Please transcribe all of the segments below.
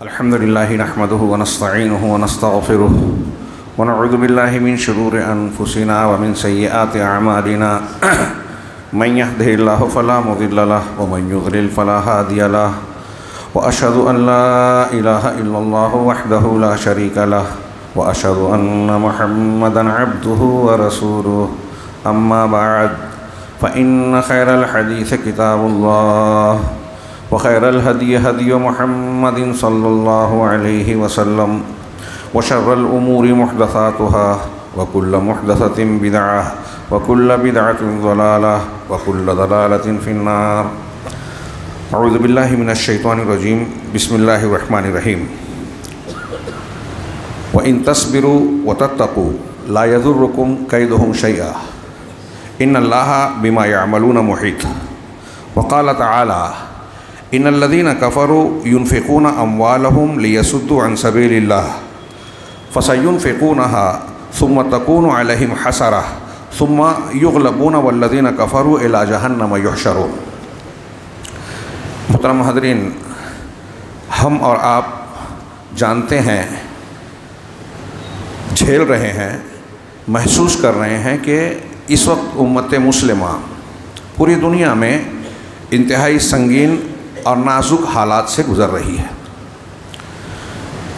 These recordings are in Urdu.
الحمد لله نحمده ونستعينه ونستغفره ونعوذ بالله من شرور أنفسنا ومن سيئات أعمالنا من يهده الله فلا مضل له ومن يضلل فلا هادي له وأشهد أن لا إله إلا الله وحده لا شريك له وأشهد أن محمدا عبده ورسوله أما بعد فإن خير الحديث كتاب الله وخير الهدي هدي محمد صلى الله عليه وسلم وشر الأمور محدثاتها وكل محدثة بدعة وكل بدعة ضلالة وكل ضلالة في النار. أعوذ بالله من الشيطان الرجيم. بسم الله الرحمن الرحيم. وإن تصبروا وتتقوا لا يضركم كيدهم شيئا إن الله بما يعملون محيط. وقال تعالى إن الذين كفروا ينفقون أموالهم ليصدوا عن سبيل الله فسينفقونها ثم تكون عليهم حسرة ثم يغلبون والذين كفروا إلى جهنم يحشرون. محترم حضرین، ہم اور آپ جانتے ہیں، جھیل رہے ہیں، محسوس کر رہے ہیں کہ اس وقت امت مسلمہ پوری دنیا میں انتہائی سنگین اور نازک حالات سے گزر رہی ہے.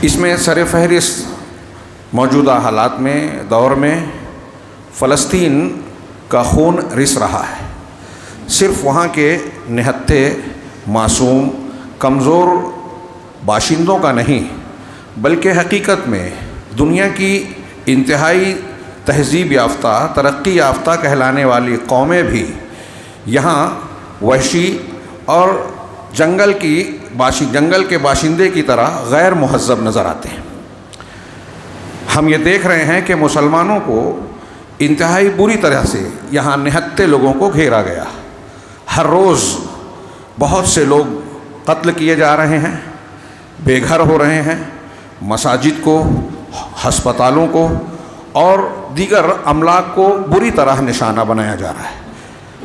اس میں سر فہرست موجودہ حالات میں دور میں فلسطین کا خون رس رہا ہے. صرف وہاں کے نہتے معصوم کمزور باشندوں کا نہیں، بلکہ حقیقت میں دنیا کی انتہائی تہذیب یافتہ ترقی یافتہ کہلانے والی قومیں بھی یہاں وحشی اور جنگل کے باشندے کی طرح غیر مہذب نظر آتے ہیں. ہم یہ دیکھ رہے ہیں کہ مسلمانوں کو انتہائی بری طرح سے یہاں نہتے لوگوں کو گھیرا گیا. ہر روز بہت سے لوگ قتل کیے جا رہے ہیں، بے گھر ہو رہے ہیں، مساجد کو، ہسپتالوں کو اور دیگر املاک کو بری طرح نشانہ بنایا جا رہا ہے.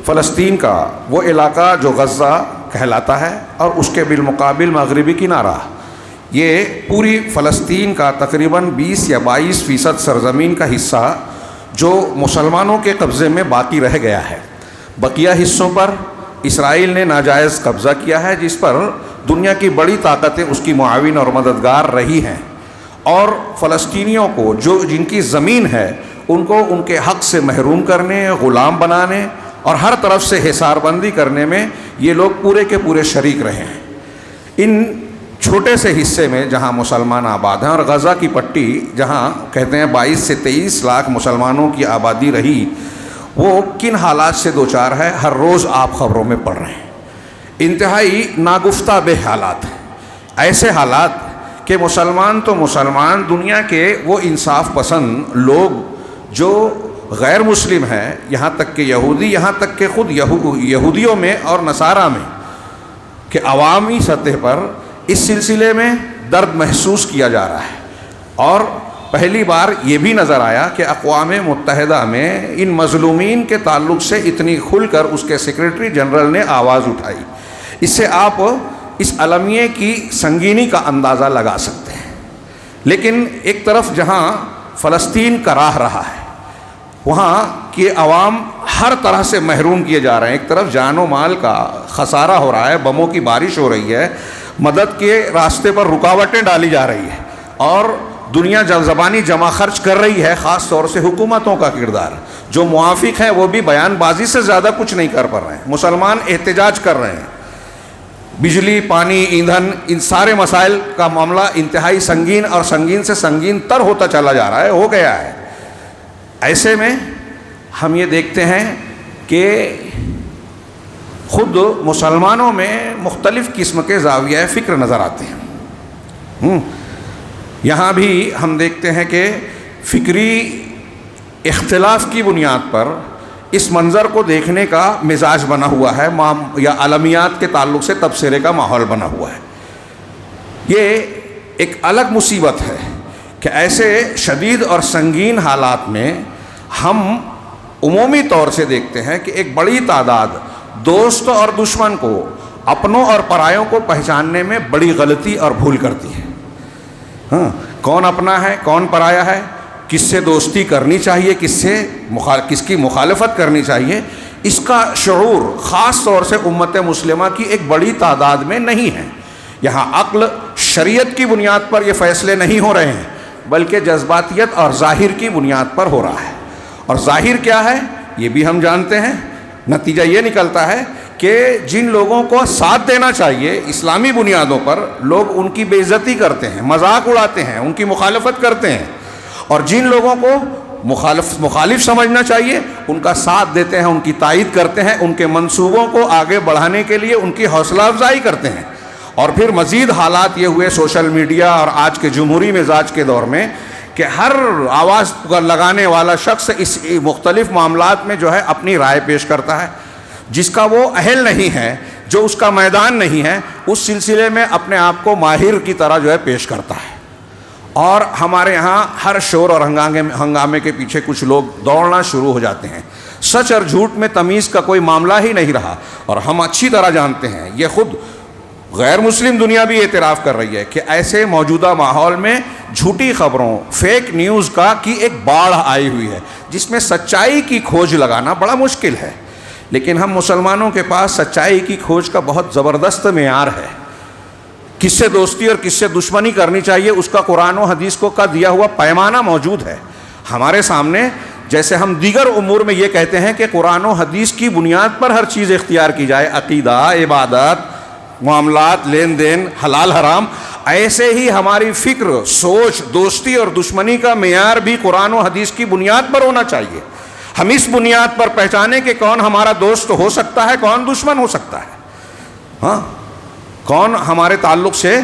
فلسطین کا وہ علاقہ جو غزہ کہلاتا ہے اور اس کے بالمقابل مغربی کنارہ، یہ پوری فلسطین کا تقریباً 20 یا 22% سرزمین کا حصہ جو مسلمانوں کے قبضے میں باقی رہ گیا ہے. بقیہ حصوں پر اسرائیل نے ناجائز قبضہ کیا ہے، جس پر دنیا کی بڑی طاقتیں اس کی معاون اور مددگار رہی ہیں، اور فلسطینیوں کو جن کی زمین ہے ان کو ان کے حق سے محروم کرنے، غلام بنانے اور ہر طرف سے حصار بندی کرنے میں یہ لوگ پورے کے پورے شریک رہے ہیں. ان چھوٹے سے حصے میں جہاں مسلمان آباد ہیں، اور غزہ کی پٹی جہاں کہتے ہیں 22 سے 23 لاکھ مسلمانوں کی آبادی رہی، وہ کن حالات سے دوچار ہے ہر روز آپ خبروں میں پڑھ رہے ہیں. انتہائی ناگفتہ بے حالات ہیں. ایسے حالات کہ مسلمان تو مسلمان، دنیا کے وہ انصاف پسند لوگ جو غیر مسلم ہیں، یہاں تک کہ یہودی، یہاں تک کہ خود یہودیوں میں اور نصارہ میں کہ عوامی سطح پر اس سلسلے میں درد محسوس کیا جا رہا ہے. اور پہلی بار یہ بھی نظر آیا کہ اقوام متحدہ میں ان مظلومین کے تعلق سے اتنی کھل کر اس کے سیکریٹری جنرل نے آواز اٹھائی. اس سے آپ اس المیے کی سنگینی کا اندازہ لگا سکتے ہیں. لیکن ایک طرف جہاں فلسطین کا راہ رہا ہے، وہاں کے عوام ہر طرح سے محروم کیے جا رہے ہیں. ایک طرف جان و مال کا خسارہ ہو رہا ہے، بموں کی بارش ہو رہی ہے، مدد کے راستے پر رکاوٹیں ڈالی جا رہی ہے، اور دنیا زبانی جمع خرچ کر رہی ہے. خاص طور سے حکومتوں کا کردار، جو موافق ہیں وہ بھی بیان بازی سے زیادہ کچھ نہیں کر پا رہے ہیں. مسلمان احتجاج کر رہے ہیں. بجلی، پانی، ایندھن، ان سارے مسائل کا معاملہ انتہائی سنگین اور سنگین سے سنگین تر ہوتا چلا جا رہا ہے، ہو گیا ہے. ایسے میں ہم یہ دیکھتے ہیں کہ خود مسلمانوں میں مختلف قسم کے زاویہ فکر نظر آتے ہیں. یہاں بھی ہم دیکھتے ہیں کہ فکری اختلاف کی بنیاد پر اس منظر کو دیکھنے کا مزاج بنا ہوا ہے، یا عالمیات کے تعلق سے تبصرے کا ماحول بنا ہوا ہے. یہ ایک الگ مصیبت ہے کہ ایسے شدید اور سنگین حالات میں ہم عمومی طور سے دیکھتے ہیں کہ ایک بڑی تعداد دوست اور دشمن کو، اپنوں اور پرایوں کو پہچاننے میں بڑی غلطی اور بھول کرتی ہے. ہاں، کون اپنا ہے کون پرایا ہے، کس سے دوستی کرنی چاہیے، کس کی مخالفت کرنی چاہیے، اس کا شعور خاص طور سے امت مسلمہ کی ایک بڑی تعداد میں نہیں ہے۔ یہاں عقل شریعت کی بنیاد پر یہ فیصلے نہیں ہو رہے ہیں، بلکہ جذباتیت اور ظاہر کی بنیاد پر ہو رہا ہے۔ اور ظاہر کیا ہے یہ بھی ہم جانتے ہیں، نتیجہ یہ نکلتا ہے کہ جن لوگوں کو ساتھ دینا چاہیے اسلامی بنیادوں پر، لوگ ان کی بے عزتی کرتے ہیں، مذاق اڑاتے ہیں، ان کی مخالفت کرتے ہیں، اور جن لوگوں کو مخالف سمجھنا چاہیے ان کا ساتھ دیتے ہیں، ان کی تائید کرتے ہیں، ان کے منصوبوں کو آگے بڑھانے کے لیے ان کی حوصلہ افزائی کرتے ہیں۔ اور پھر مزید حالات یہ ہوئے سوشل میڈیا اور آج کے جمہوری مزاج کے دور میں کہ ہر آواز لگانے والا شخص اس مختلف معاملات میں جو ہے اپنی رائے پیش کرتا ہے، جس کا وہ اہل نہیں ہے، جو اس کا میدان نہیں ہے، اس سلسلے میں اپنے آپ کو ماہر کی طرح جو ہے پیش کرتا ہے۔ اور ہمارے ہاں ہر شور اور ہنگامے کے پیچھے کچھ لوگ دوڑنا شروع ہو جاتے ہیں۔ سچ اور جھوٹ میں تمیز کا کوئی معاملہ ہی نہیں رہا، اور ہم اچھی طرح جانتے ہیں، یہ خود غیر مسلم دنیا بھی اعتراف کر رہی ہے کہ ایسے موجودہ ماحول میں جھوٹی خبروں، فیک نیوز کی ایک باڑھ آئی ہوئی ہے، جس میں سچائی کی کھوج لگانا بڑا مشکل ہے۔ لیکن ہم مسلمانوں کے پاس سچائی کی کھوج کا بہت زبردست معیار ہے۔ کس سے دوستی اور کس سے دشمنی کرنی چاہیے اس کا قرآن و حدیث کا دیا ہوا پیمانہ موجود ہے ہمارے سامنے۔ جیسے ہم دیگر امور میں یہ کہتے ہیں کہ قرآن و حدیث کی بنیاد پر ہر چیز اختیار کی جائے، عقیدہ، عبادت، معاملات، لین دین، حلال حرام، ایسے ہی ہماری فکر، سوچ، دوستی اور دشمنی کا معیار بھی قرآن و حدیث کی بنیاد پر ہونا چاہیے۔ ہم اس بنیاد پر پہچانیں کہ کون ہمارا دوست ہو سکتا ہے، کون دشمن ہو سکتا ہے، ہاں، کون ہمارے تعلق سے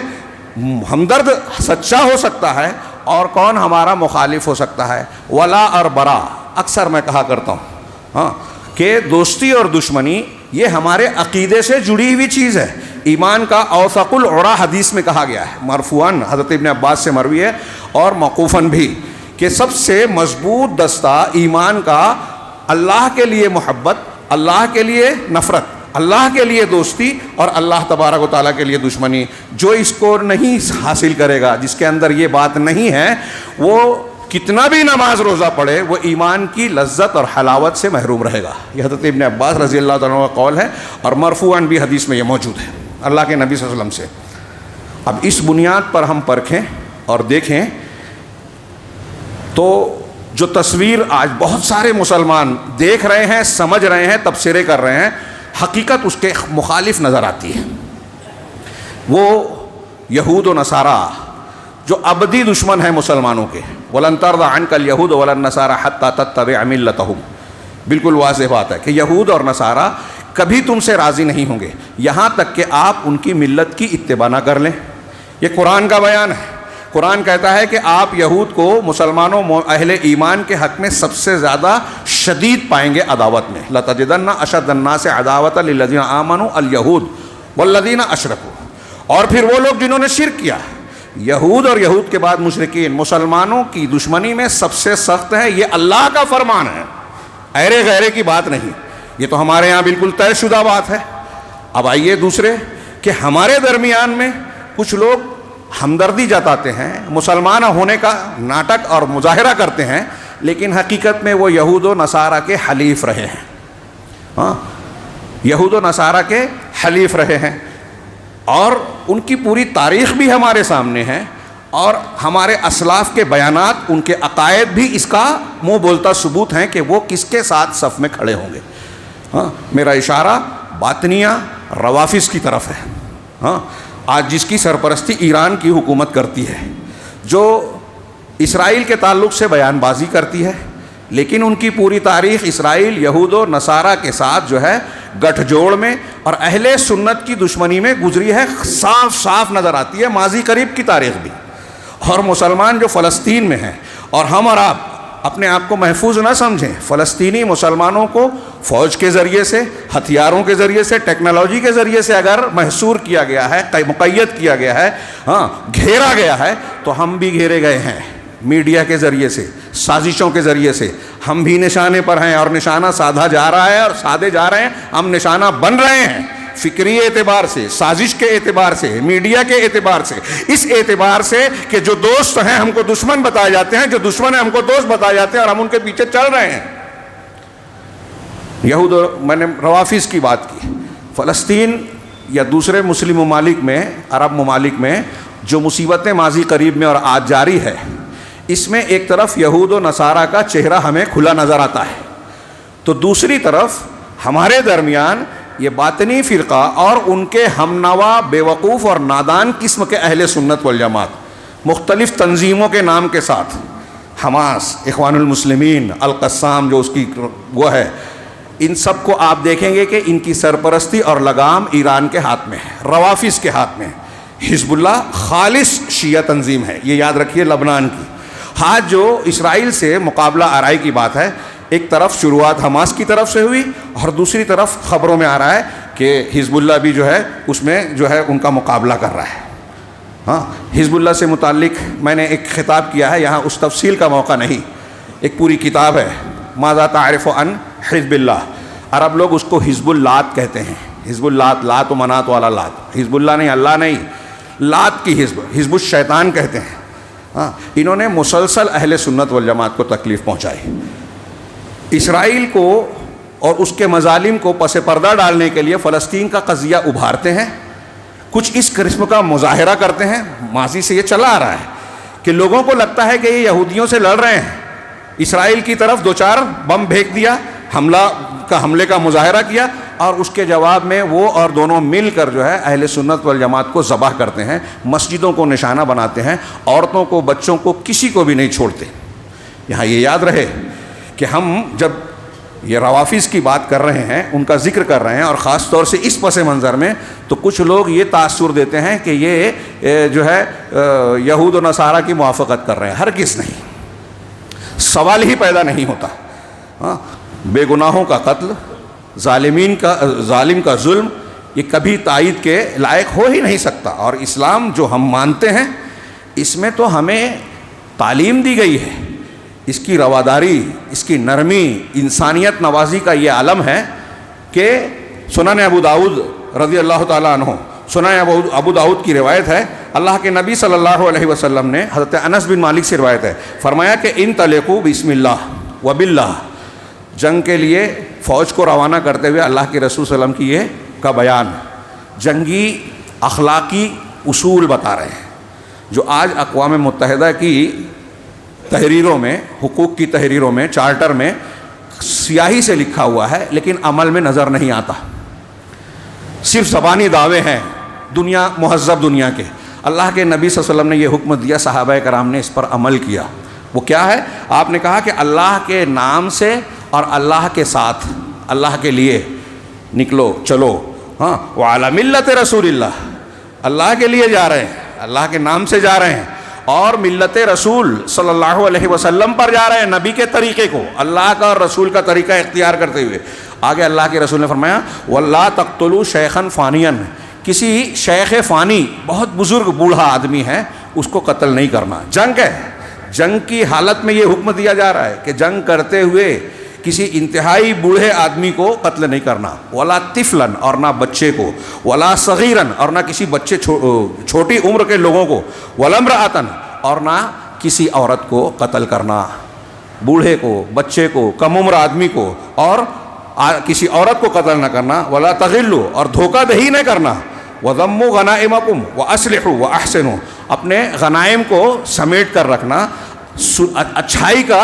ہمدرد سچا ہو سکتا ہے اور کون ہمارا مخالف ہو سکتا ہے۔ ولا اور برا، اکثر میں کہا کرتا ہوں ہاں کہ دوستی اور دشمنی یہ ہمارے عقیدے سے جڑی ہوئی چیز ہے۔ ایمان کا اوثق العرا حدیث میں کہا گیا ہے، مرفوعاً حضرت ابن عباس سے مروی ہے اور موقوفاً بھی، کہ سب سے مضبوط دستہ ایمان کا اللہ کے لیے محبت، اللہ کے لیے نفرت، اللہ کے لیے دوستی اور اللہ تبارک و تعالیٰ کے لیے دشمنی۔ جو اس کو نہیں حاصل کرے گا، جس کے اندر یہ بات نہیں ہے، وہ کتنا بھی نماز روزہ پڑھے، وہ ایمان کی لذت اور حلاوت سے محروم رہے گا۔ یہ حضرت ابن عباس رضی اللہ تعالیٰ عنہ کا قول ہے، اور مرفوعاً بھی حدیث میں یہ موجود ہے اللہ کے نبی صلی اللہ علیہ وسلم سے۔ اب اس بنیاد پر ہم پرکھیں اور دیکھیں تو جو تصویر آج بہت سارے مسلمان دیکھ رہے ہیں، سمجھ رہے ہیں، تبصرے کر رہے ہیں، حقیقت اس کے مخالف نظر آتی ہے۔ وہ یہود و نصارہ جو ابدی دشمن ہیں مسلمانوں کے، وَلَن تَرْضَ عَنْكَ الْيَهُودُ وَلَا النَّصَارَىٰ حَتَّىٰ تَتَّبِعَ مِلَّتَهُمْ، بالکل واضح بات ہے کہ یہود اور نصارہ کبھی تم سے راضی نہیں ہوں گے یہاں تک کہ آپ ان کی ملت کی اتباع نہ کر لیں۔ یہ قرآن کا بیان ہے۔ قرآن کہتا ہے کہ آپ یہود کو مسلمانوں اہل ایمان کے حق میں سب سے زیادہ شدید پائیں گے عداوت میں۔ لَتَجِدَنَّ أَشَدَّ النَّاسِ عَدَاوَةً لِلَّذِينَ آمَنُوا الْيَهُودُ وَالَّذِينَ أَشْرَكُوا، اور پھر وہ لوگ جنہوں نے شرک کیا، یہود اور یہود کے بعد مشرکین، مسلمانوں کی دشمنی میں سب سے سخت ہے۔ یہ اللہ کا فرمان ہے، ایرے غیرے کی بات نہیں، یہ تو ہمارے ہاں بالکل طے شدہ بات ہے۔ اب آئیے دوسرے کہ ہمارے درمیان میں کچھ لوگ ہمدردی جتاتے ہیں، مسلمان ہونے کا ناٹک اور مظاہرہ کرتے ہیں، لیکن حقیقت میں وہ یہود و نصارہ کے حلیف رہے ہیں۔ ہاں، یہود و نصارہ کے حلیف رہے ہیں، اور ان کی پوری تاریخ بھی ہمارے سامنے ہے، اور ہمارے اسلاف کے بیانات، ان کے عقائد بھی اس کا منہ بولتا ثبوت ہیں کہ وہ کس کے ساتھ صف میں کھڑے ہوں گے۔ ہاں، میرا اشارہ باطنیہ روافظ کی طرف ہے۔ ہاں، آج جس کی سرپرستی ایران کی حکومت کرتی ہے، جو اسرائیل کے تعلق سے بیان بازی کرتی ہے، لیکن ان کی پوری تاریخ اسرائیل، یہود و نصارہ کے ساتھ جو ہے گٹھ جوڑ میں اور اہل سنت کی دشمنی میں گزری ہے، صاف صاف نظر آتی ہے ماضی قریب کی تاریخ بھی۔ اور مسلمان جو فلسطین میں ہیں، اور ہم اور آپ اپنے آپ کو محفوظ نہ سمجھیں، فلسطینی مسلمانوں کو فوج کے ذریعے سے، ہتھیاروں کے ذریعے سے، ٹیکنالوجی کے ذریعے سے اگر محصور کیا گیا ہے، مقید کیا گیا ہے، ہاں، گھیرا گیا ہے، تو ہم بھی گھیرے گئے ہیں میڈیا کے ذریعے سے، سازشوں کے ذریعے سے۔ ہم بھی نشانے پر ہیں، اور نشانہ سادھا جا رہا ہے، اور سادھے جا رہے ہیں، ہم نشانہ بن رہے ہیں۔ فکری اعتبار سے، سازش کے اعتبار سے، میڈیا کے اعتبار سے، اس اعتبار سے کہ جو دوست ہیں ہم کو دشمن بتائے جاتے ہیں، جو دشمن ہیں ہم کو دوست بتائے جاتے ہیں، اور ہم ان کے پیچھے چل رہے ہیں. یہود، میں نے روافظ کی بات کی. فلسطین یا دوسرے مسلم ممالک میں، عرب ممالک میں جو مصیبتیں ماضی قریب میں اور آج جاری ہے، اس میں ایک طرف یہود و نصارہ کا چہرہ ہمیں کھلا نظر آتا ہے، تو دوسری طرف ہمارے درمیان یہ باطنی فرقہ اور ان کے ہم نوا بیوقوف اور نادان قسم کے اہل سنت والجماعت مختلف تنظیموں کے نام کے ساتھ، حماس، اخوان المسلمین، القسام جو اس کی وہ ہے، ان سب کو آپ دیکھیں گے کہ ان کی سرپرستی اور لگام ایران کے ہاتھ میں ہے، روافظ کے ہاتھ میں ہے. حزب اللہ خالص شیعہ تنظیم ہے، یہ یاد رکھیے، لبنان کی. ہاں، جو اسرائیل سے مقابلہ آرائی کی بات ہے، ایک طرف شروعات حماس کی طرف سے ہوئی اور دوسری طرف خبروں میں آ رہا ہے کہ حزب اللہ بھی جو ہے اس میں جو ہے ان کا مقابلہ کر رہا ہے. ہاں، حزب اللہ سے متعلق میں نے ایک خطاب کیا ہے، یہاں اس تفصیل کا موقع نہیں، ایک پوری کتاب ہے، ماذا تعرف عن حزب اللہ. عرب لوگ اس کو حزب اللات کہتے ہیں، حزب اللات، لات و منات والا لات، حزب اللہ نہیں، اللہ نہیں، لات کی حزب، حزب الشیطان کہتے ہیں. ہاں، انہوں نے مسلسل اہل سنت والجماعت کو تکلیف پہنچائی. اسرائیل کو اور اس کے مظالم کو پس پردہ ڈالنے کے لیے فلسطین کا قضیہ ابھارتے ہیں، کچھ اس قسم کا مظاہرہ کرتے ہیں. ماضی سے یہ چلا آ رہا ہے کہ لوگوں کو لگتا ہے کہ یہ یہودیوں سے لڑ رہے ہیں، اسرائیل کی طرف 2-4 بم پھینک دیا، حملے کا مظاہرہ کیا، اور اس کے جواب میں وہ اور دونوں مل کر جو ہے اہل سنت والجماعت کو ذبح کرتے ہیں، مسجدوں کو نشانہ بناتے ہیں، عورتوں کو، بچوں کو، کسی کو بھی نہیں چھوڑتے. یہاں یہ یاد رہے کہ ہم جب یہ روافظ کی بات کر رہے ہیں، ان کا ذکر کر رہے ہیں، اور خاص طور سے اس پس منظر میں، تو کچھ لوگ یہ تاثر دیتے ہیں کہ یہ جو ہے یہود و نصارہ کی موافقت کر رہے ہیں. ہرگز نہیں، سوال ہی پیدا نہیں ہوتا. ہاں، بے گناہوں کا قتل، ظالم کا ظلم، یہ کبھی تائید کے لائق ہو ہی نہیں سکتا. اور اسلام جو ہم مانتے ہیں، اس میں تو ہمیں تعلیم دی گئی ہے، اس کی رواداری، اس کی نرمی، انسانیت نوازی کا یہ علم ہے کہ سنن ابو داؤد رضی اللہ تعالیٰ عنہ، سنن ابو داؤد کی روایت ہے، اللہ کے نبی صلی اللہ علیہ وسلم نے، حضرت انس بن مالک سے روایت ہے، فرمایا کہ انطلقوا بسم اللہ وباللہ. جنگ کے لیے فوج کو روانہ کرتے ہوئے اللہ کے رسول صلی اللہ علیہ وسلم کی یہ کا بیان جنگی اخلاقی اصول بتا رہے ہیں، جو آج اقوام متحدہ کی تحریروں میں، حقوق کی تحریروں میں، چارٹر میں سیاہی سے لکھا ہوا ہے، لیکن عمل میں نظر نہیں آتا. صرف زبانی دعوے ہیں دنیا، مہذب دنیا کے. اللہ کے نبی صلی اللہ علیہ وسلم نے یہ حکم دیا، صحابہ کرام نے اس پر عمل کیا. وہ کیا ہے؟ آپ نے کہا کہ اللہ کے نام سے اور اللہ کے ساتھ، اللہ کے لیے نکلو، چلو. ہاں، وعلی ملت رسول اللہ، اللہ کے لیے جا رہے ہیں، اللہ کے نام سے جا رہے ہیں، اور ملت رسول صلی اللہ علیہ وسلم پر جا رہے ہیں، نبی کے طریقے کو، اللہ کا اور رسول کا طریقہ اختیار کرتے ہوئے. آگے اللہ کے رسول نے فرمایا وَلَا تَقْتُلُوا شَيْخًا فَانِيًا، کسی شیخ فانی، بہت بزرگ بوڑھا آدمی ہے، اس کو قتل نہیں کرنا. جنگ ہے، جنگ کی حالت میں یہ حکم دیا جا رہا ہے کہ جنگ کرتے ہوئے کسی انتہائی بوڑھے آدمی کو قتل نہیں کرنا. ولا طفلاً، اور نہ بچے کو، ولا صغیراً، اور نہ کسی بچے چھوٹی عمر کے لوگوں کو، ولا امرأۃً، اور نہ کسی عورت کو قتل کرنا، بوڑھے کو، بچے کو، کم عمر آدمی کو، اور کسی عورت کو قتل نہ کرنا. ولا تغلوا، اور دھوکہ دہی نہ کرنا. وَضَمُّوا غَنَائِمَكُمْ وَأَصْلِحُوا وَأَحْسِنُوا، اپنے غنائم کو سمیٹ کر رکھنا، اچھائی کا،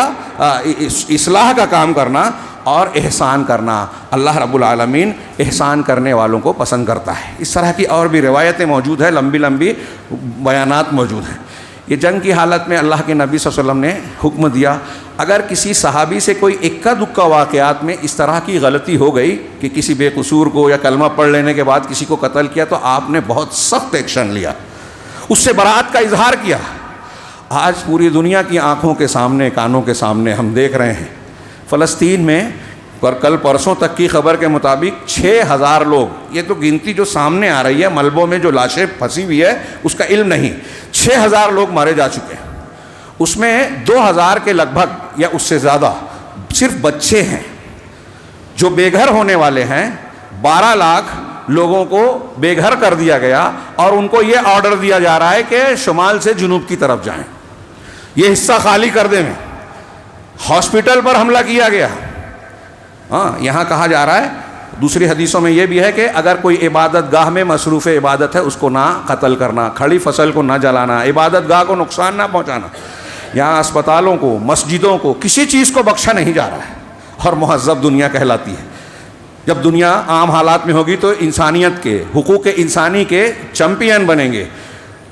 اصلاح کا کام کرنا اور احسان کرنا. اللہ رب العالمین احسان کرنے والوں کو پسند کرتا ہے. اس طرح کی اور بھی روایتیں موجود ہیں، لمبی لمبی بیانات موجود ہیں. یہ جنگ کی حالت میں اللہ کے نبی صلی اللہ علیہ وسلم نے حکم دیا، اگر کسی صحابی سے کوئی اکا دکا واقعات میں اس طرح کی غلطی ہو گئی کہ کسی بے قصور کو یا کلمہ پڑھ لینے کے بعد کسی کو قتل کیا، تو آپ نے بہت سخت ایکشن لیا، اس سے برات کا اظہار کیا. آج پوری دنیا کی آنکھوں کے سامنے، کانوں کے سامنے ہم دیکھ رہے ہیں فلسطین میں، پر کل پرسوں تک کی خبر کے مطابق 6000 لوگ، یہ تو گنتی جو سامنے آ رہی ہے، ملبوں میں جو لاشیں پھنسی ہوئی ہے اس کا علم نہیں، 6000 لوگ مارے جا چکے ہیں. اس میں 2000 کے لگ بھگ یا اس سے زیادہ صرف بچے ہیں. جو بے گھر ہونے والے ہیں 12 لاکھ لوگوں کو بے گھر کر دیا گیا اور ان کو یہ آرڈر دیا جا رہا ہے کہ شمال سے جنوب کی طرف جائیں، یہ حصہ خالی کر دیں۔ ہاسپٹل پر حملہ کیا گیا۔ ہاں، یہاں کہا جا رہا ہے، دوسری حدیثوں میں یہ بھی ہے کہ اگر کوئی عبادت گاہ میں مصروف عبادت ہے اس کو نہ قتل کرنا، کھڑی فصل کو نہ جلانا، عبادت گاہ کو نقصان نہ پہنچانا۔ یہاں اسپتالوں کو، مسجدوں کو، کسی چیز کو بخشا نہیں جا رہا ہے، اور مہذب دنیا کہلاتی ہے۔ جب دنیا عام حالات میں ہوگی تو انسانیت کے، حقوق انسانی کے چیمپئن بنیں گے۔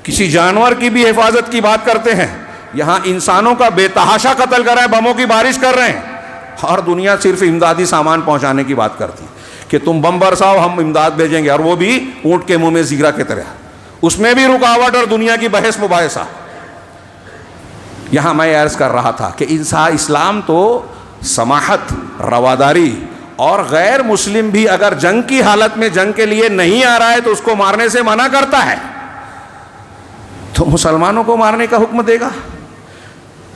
کسی جانور کی بھی حفاظت کی بات کرتے ہیں، یہاں انسانوں کا بے تحاشا قتل کر رہے ہیں، بموں کی بارش کر رہے ہیں، اور دنیا صرف امدادی سامان پہنچانے کی بات کرتی ہے کہ تم بم برساؤ ہم امداد بھیجیں گے، اور وہ بھی اونٹ کے منہ میں زیرہ کی طرح، اس میں بھی رکاوٹ اور دنیا کی بحث مباحثہ۔ یہاں میں عرض کر رہا تھا کہ اسلام تو سماحت، رواداری، اور غیر مسلم بھی اگر جنگ کی حالت میں جنگ کے لیے نہیں آ رہا ہے تو اس کو مارنے سے منع کرتا ہے، تو مسلمانوں کو مارنے کا حکم دے گا؟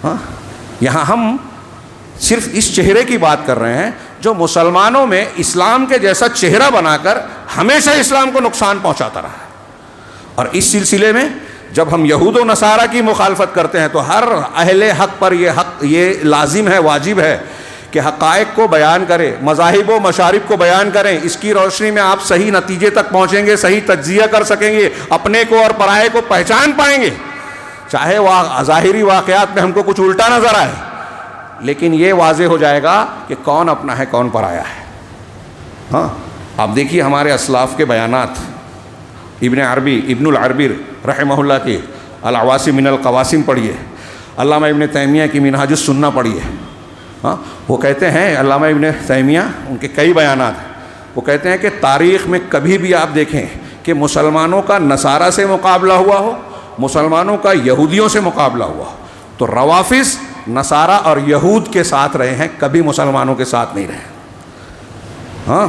ہاں، یہاں ہم صرف اس چہرے کی بات کر رہے ہیں جو مسلمانوں میں اسلام کے جیسا چہرہ بنا کر ہمیشہ اسلام کو نقصان پہنچاتا رہا ہے۔ اور اس سلسلے میں جب ہم یہود و نصارہ کی مخالفت کرتے ہیں تو ہر اہل حق پر یہ لازم ہے، واجب ہے کہ حقائق کو بیان کرے، مذاہب و مشارب کو بیان کریں۔ اس کی روشنی میں آپ صحیح نتیجے تک پہنچیں گے، صحیح تجزیہ کر سکیں گے، اپنے کو اور پرائے کو پہچان پائیں گے، چاہے ظاہری واقعات میں ہم کو کچھ الٹا نظر آئے، لیکن یہ واضح ہو جائے گا کہ کون اپنا ہے کون پرایا ہے۔ ہاں، آپ دیکھیے ہمارے اسلاف کے بیانات، ابن العربی رحمہ اللہ کی العواصم من القواسم پڑھیے، علامہ ابن تیمیہ کی منہاج السنہ پڑھیے۔ ہاں، وہ کہتے ہیں، علامہ ابن تیمیہ، ان کے کئی بیانات ہیں، وہ کہتے ہیں کہ تاریخ میں کبھی بھی آپ دیکھیں کہ مسلمانوں کا نصارہ سے مقابلہ ہوا ہو، مسلمانوں کا یہودیوں سے مقابلہ ہوا ہو، تو روافض نصارہ اور یہود کے ساتھ رہے ہیں، کبھی مسلمانوں کے ساتھ نہیں رہے۔ ہاں،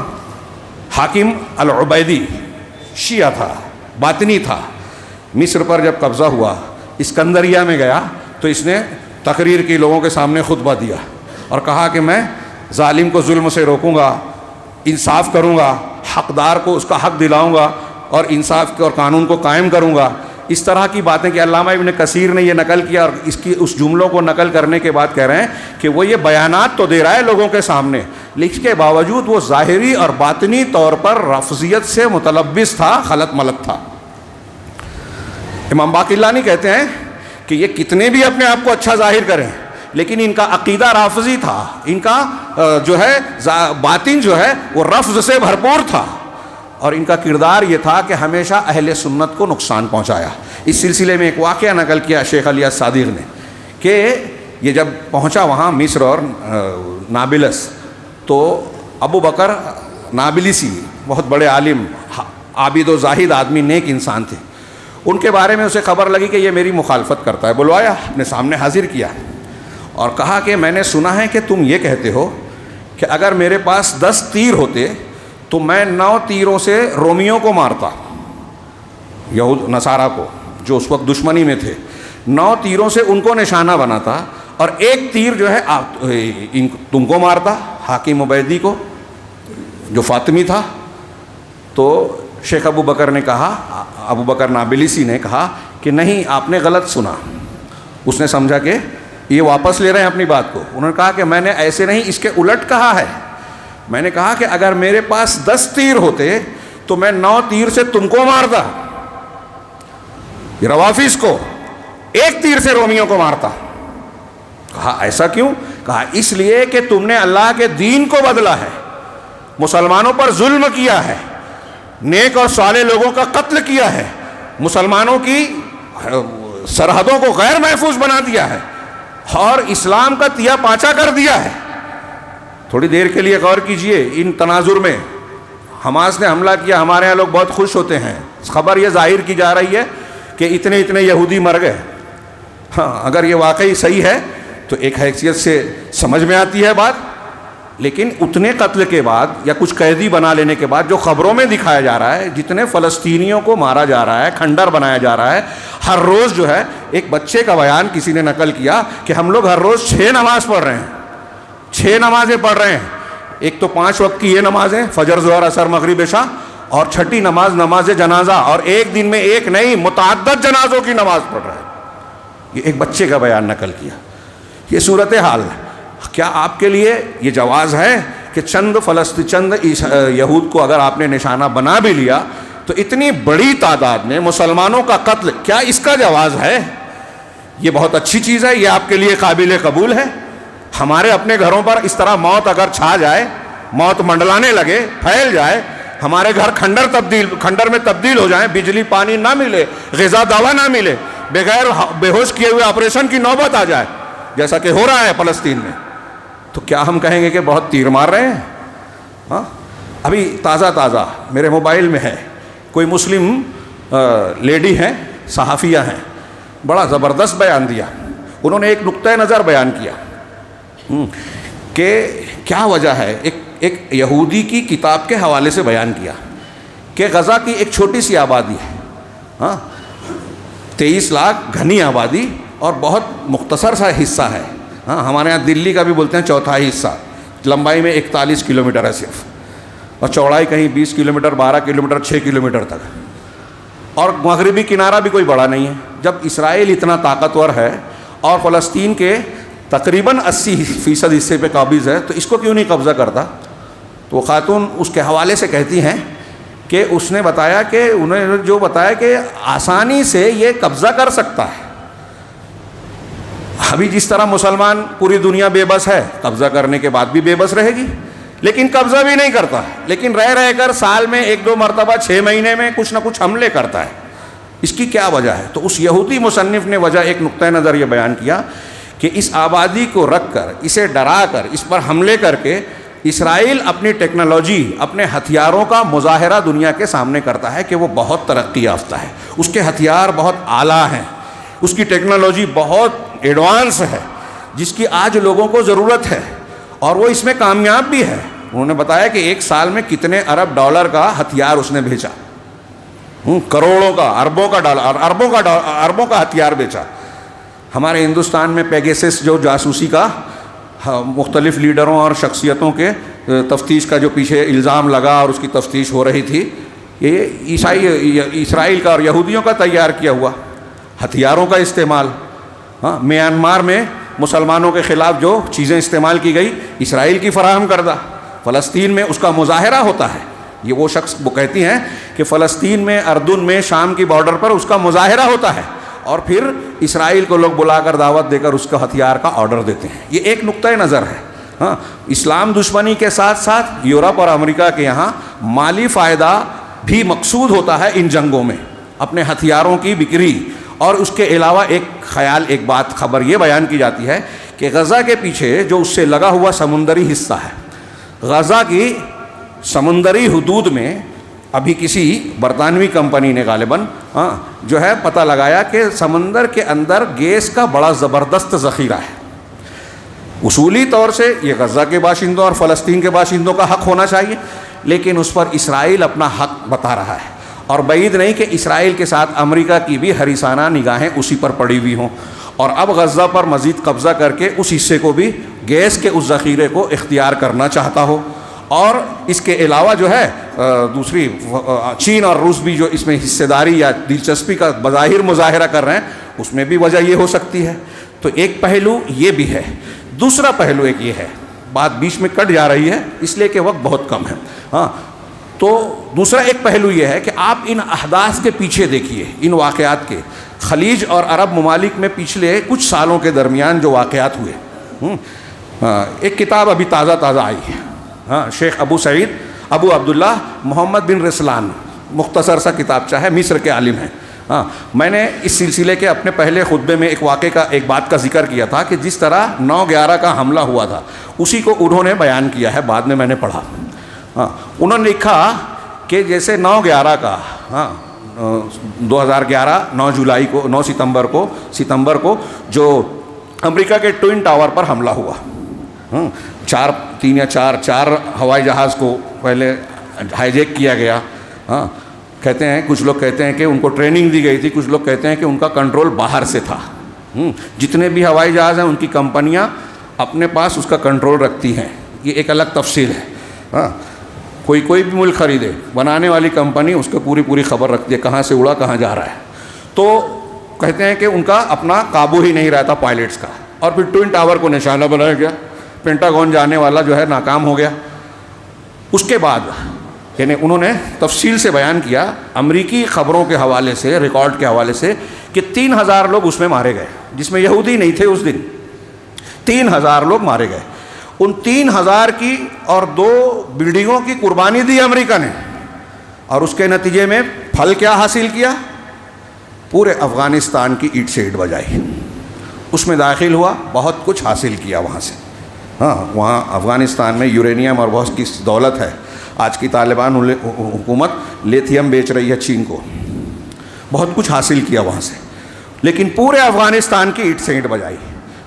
حاکم العبیدی شیعہ تھا، باطنی تھا، مصر پر جب قبضہ ہوا، اسکندریہ میں گیا تو اس نے تقریر کی، لوگوں کے سامنے خطبہ دیا اور کہا کہ میں ظالم کو ظلم سے روکوں گا، انصاف کروں گا، حقدار کو اس کا حق دلاؤں گا، اور انصاف اور قانون کو قائم کروں گا۔ اس طرح کی باتیں کہ علامہ ابن کثیر نے یہ نقل کیا، اور اس جملوں کو نقل کرنے کے بعد کہہ رہے ہیں کہ وہ یہ بیانات تو دے رہا ہے لوگوں کے سامنے، لیکن کے باوجود وہ ظاہری اور باطنی طور پر رفضیت سے متلبس تھا، خلط ملط تھا۔ امام باقلانی کہتے ہیں کہ یہ کتنے بھی اپنے آپ کو اچھا ظاہر کریں، لیکن ان کا عقیدہ رافضی تھا، ان کا جو ہے باطن جو ہے وہ رفض سے بھرپور تھا، اور ان کا کردار یہ تھا کہ ہمیشہ اہل سنت کو نقصان پہنچایا۔ اس سلسلے میں ایک واقعہ نقل کیا شیخ علی الصادق نے کہ یہ جب پہنچا وہاں مصر اور نابلس، تو ابو بکر نابلسی بہت بڑے عالم، عابد و زاہد آدمی، نیک انسان تھے، ان کے بارے میں اسے خبر لگی کہ یہ میری مخالفت کرتا ہے، بلوایا، اپنے سامنے حاضر کیا اور کہا کہ میں نے سنا ہے کہ تم یہ کہتے ہو کہ اگر میرے پاس 10 تیر ہوتے تو میں 9 تیروں سے رومیوں کو مارتا، یہود نصارہ کو جو اس وقت دشمنی میں تھے، 9 تیروں سے ان کو نشانہ بناتا، اور 1 تیر جو ہے تم کو مارتا، حاکم عبیدی کو جو فاطمی تھا۔ تو شیخ ابو بکر نے کہا، ابو بکر نابلسی نے کہا کہ نہیں، آپ نے غلط سنا۔ اس نے سمجھا کہ یہ واپس لے رہے ہیں اپنی بات کو۔ انہوں نے کہا کہ میں نے ایسے نہیں، اس کے الٹ کہا ہے، میں نے کہا کہ اگر میرے پاس 10 تیر ہوتے تو میں 9 تیر سے تم کو مارتا، روافظ کو، 1 تیر سے رومیوں کو مارتا۔ کہا ایسا کیوں؟ کہا اس لیے کہ تم نے اللہ کے دین کو بدلا ہے، مسلمانوں پر ظلم کیا ہے، نیک اور صالح لوگوں کا قتل کیا ہے، مسلمانوں کی سرحدوں کو غیر محفوظ بنا دیا ہے، اور اسلام کا تیا پاچا کر دیا ہے۔ تھوڑی دیر کے لیے غور کیجئے، ان تناظر میں حماس نے حملہ کیا، ہمارے یہاں لوگ بہت خوش ہوتے ہیں، خبر یہ ظاہر کی جا رہی ہے کہ اتنے یہودی مر گئے۔ ہاں، اگر یہ واقعی صحیح ہے تو ایک حیثیت سے سمجھ میں آتی ہے بات، لیکن اتنے قتل کے بعد یا کچھ قیدی بنا لینے کے بعد جو خبروں میں دکھایا جا رہا ہے، جتنے فلسطینیوں کو مارا جا رہا ہے، کھنڈر بنایا جا رہا ہے، ہر روز جو ہے، ایک بچے کا بیان کسی نے نقل کیا کہ ہم لوگ ہر روز 6 نماز پڑھ رہے ہیں، 6 نمازیں پڑھ رہے ہیں، ایک تو 5 وقت کی یہ نمازیں، فجر، ظہر، عصر، مغرب، عشاء، اور چھٹی نماز نماز جنازہ، اور ایک دن میں ایک نہیں متعدد جنازوں کی نماز پڑھ رہا ہے۔ یہ ایک بچے کا بیان نقل کیا۔ یہ صورتحال ہے۔ کیا آپ کے لیے یہ جواز ہے کہ چند یہود کو اگر آپ نے نشانہ بنا بھی لیا تو اتنی بڑی تعداد میں مسلمانوں کا قتل، کیا اس کا جواز ہے؟ یہ بہت اچھی چیز ہے، یہ آپ کے لیے قابل قبول ہے؟ ہمارے اپنے گھروں پر اس طرح موت اگر چھا جائے، موت منڈلانے لگے، پھیل جائے، ہمارے گھر کھنڈر میں تبدیل ہو جائیں، بجلی پانی نہ ملے، غذا دوا نہ ملے، بغیر بے ہوش کیے ہوئے آپریشن کی نوبت آ جائے جیسا کہ ہو رہا ہے فلسطین میں، تو کیا ہم کہیں گے کہ بہت تیر مار رہے ہیں؟ ہاں، ابھی تازہ میرے موبائل میں ہے، کوئی مسلم لیڈی ہیں، صحافیہ ہیں، بڑا زبردست بیان دیا۔ انہوں نے ایک نقطۂ نظر بیان کیا کہ کیا وجہ ہے، ایک یہودی کی کتاب کے حوالے سے بیان کیا کہ غزہ کی ایک چھوٹی سی آبادی ہے، ہاں 23 لاکھ گھنی آبادی اور بہت مختصر سا حصہ ہے، ہاں ہمارے یہاں دلی کا بھی بولتے ہیں چوتھائی حصہ، لمبائی میں 41 کلومیٹر ہے صرف، اور چوڑائی کہیں 20 کلومیٹر، 12 کلومیٹر، 6 کلومیٹر تک، اور مغربی کنارہ بھی کوئی بڑا نہیں ہے۔ جب اسرائیل اتنا طاقتور ہے اور فلسطین کے تقریباً 80% حصے پہ قابض ہے، تو اس کو کیوں نہیں قبضہ کرتا؟ تو وہ خاتون اس کے حوالے سے کہتی ہیں کہ اس نے بتایا کہ انہیں جو بتایا کہ آسانی سے یہ قبضہ کر سکتا ہے۔ ابھی جس طرح مسلمان پوری دنیا بے بس ہے، قبضہ کرنے کے بعد بھی بے بس رہے گی، لیکن قبضہ بھی نہیں کرتا، لیکن رہ کر سال میں 1-2 مرتبہ 6 مہینے میں کچھ نہ کچھ حملے کرتا ہے۔ اس کی کیا وجہ ہے؟ تو اس یہودی مصنف نے وجہ ایک نقطۂ نظر یہ بیان کیا کہ اس آبادی کو رکھ کر، اسے ڈرا کر، اس پر حملے کر کے اسرائیل اپنی ٹیکنالوجی، اپنے ہتھیاروں کا مظاہرہ دنیا کے سامنے کرتا ہے کہ وہ بہت ترقی یافتہ ہے، اس کے ہتھیار بہت اعلیٰ ہیں، اس کی ٹیکنالوجی بہت ایڈوانس ہے، جس کی آج لوگوں کو ضرورت ہے، اور وہ اس میں کامیاب بھی ہے۔ انہوں نے بتایا کہ ایک سال میں کتنے ارب ڈالر کا ہتھیار اس نے بھیجا، کروڑوں کا، اربوں کا ہتھیار بیچا۔ ہمارے ہندوستان میں پیگیسس جو جاسوسی کا مختلف لیڈروں اور شخصیتوں کے تفتیش کا جو پیچھے الزام لگا اور اس کی تفتیش ہو رہی تھی، یہ اسرائیل کا اور یہودیوں کا تیار کیا ہوا ہتھیاروں کا استعمال۔ ہاں، میانمار میں مسلمانوں کے خلاف جو چیزیں استعمال کی گئی، اسرائیل کی فراہم کردہ، فلسطین میں اس کا مظاہرہ ہوتا ہے۔ یہ وہ شخص وہ کہتی ہیں کہ فلسطین میں، اردن میں، شام کی بارڈر پر اس کا مظاہرہ ہوتا ہے، اور پھر اسرائیل کو لوگ بلا کر دعوت دے کر اس کا ہتھیار کا آرڈر دیتے ہیں۔ یہ ایک نقطۂ نظر ہے۔ ہاں، اسلام دشمنی کے ساتھ ساتھ یورپ اور امریکہ کے یہاں مالی فائدہ بھی مقصود ہوتا ہے ان جنگوں میں، اپنے ہتھیاروں کی بکری۔ اور اس کے علاوہ ایک بات خبر یہ بیان کی جاتی ہے کہ غزہ کے پیچھے جو اس سے لگا ہوا سمندری حصہ ہے، غزہ کی سمندری حدود میں ابھی کسی برطانوی کمپنی نے غالباً جو ہے پتہ لگایا کہ سمندر کے اندر گیس کا بڑا زبردست ذخیرہ ہے۔ اصولی طور سے یہ غزہ کے باشندوں اور فلسطین کے باشندوں کا حق ہونا چاہیے، لیکن اس پر اسرائیل اپنا حق بتا رہا ہے، اور بعید نہیں کہ اسرائیل کے ساتھ امریکہ کی بھی حریصانہ نگاہیں اسی پر پڑی ہوئی ہوں، اور اب غزہ پر مزید قبضہ کر کے اس حصے کو بھی، گیس کے اس ذخیرے کو اختیار کرنا چاہتا ہو۔ اور اس کے علاوہ جو ہے دوسری چین اور روس بھی جو اس میں حصہ داری یا دلچسپی کا بظاہر مظاہرہ کر رہے ہیں، اس میں بھی وجہ یہ ہو سکتی ہے۔ تو ایک پہلو یہ بھی ہے۔ دوسرا پہلو ایک یہ ہے، بات بیچ میں کٹ جا رہی ہے اس لیے کہ وقت بہت کم ہے۔ ہاں، تو دوسرا ایک پہلو یہ ہے کہ آپ ان احداث کے پیچھے دیکھیے، ان واقعات کے، خلیج اور عرب ممالک میں پچھلے کچھ سالوں کے درمیان جو واقعات ہوئے۔ ایک کتاب ابھی تازہ آئی ہے، ہاں، شیخ ابو عبداللہ محمد بن رسلان، مختصر سا کتابچہ ہے، مصر کے عالم ہیں۔ ہاں، میں نے اس سلسلے کے اپنے پہلے خطبے میں ایک بات کا ذکر کیا تھا کہ جس طرح 9/11 کا حملہ ہوا تھا، اسی کو انہوں نے بیان کیا ہے، بعد میں نے پڑھا۔ ہاں، انہوں نے لکھا کہ جیسے 9/11 کا، 2011 9 ستمبر کو جو امریکہ کے ٹوئن ٹاور پر حملہ ہوا، 4 ہوائی جہاز کو پہلے ہائی جیک کیا گیا۔ ہاں، کہتے ہیں، کچھ لوگ کہتے ہیں کہ ان کو ٹریننگ دی گئی تھی، کچھ لوگ کہتے ہیں کہ ان کا کنٹرول باہر سے تھا۔ جتنے بھی ہوائی جہاز ہیں ان کی کمپنیاں اپنے پاس اس کا کنٹرول رکھتی ہیں، یہ ایک الگ تفصیل ہے۔ ہاں، کوئی بھی ملک خریدے، بنانے والی کمپنی اس کو پوری خبر رکھتی ہے کہاں سے اڑا کہاں جا رہا ہے. تو کہتے ہیں کہ ان کا اپنا قابو ہی نہیں رہتا پائلٹس کا. اور پھر ٹوئن ٹاور کو نشانہ بنایا گیا، پینٹاگون جانے والا جو ہے ناکام ہو گیا. اس کے بعد یعنی انہوں نے تفصیل سے بیان کیا امریکی خبروں کے حوالے سے، ریکارڈ کے حوالے سے، کہ 3000 لوگ اس میں مارے گئے، جس میں یہودی نہیں تھے اس دن. 3000 لوگ مارے گئے. ان 3000 کی اور 2 بلڈنگوں کی قربانی دی امریکہ نے، اور اس کے نتیجے میں پھل کیا حاصل کیا؟ پورے افغانستان کی اینٹ سے اینٹ بجائی. اس میں داخل ہوا، بہت کچھ حاصل کیا وہاں سے. ہاں، وہاں افغانستان میں یورینیم اور بہت کی دولت ہے. آج کی طالبان حکومت لیتھیم بیچ رہی ہے چین کو. بہت کچھ حاصل کیا وہاں سے، لیکن پورے افغانستان کی اینٹ سے اینٹ بجائی.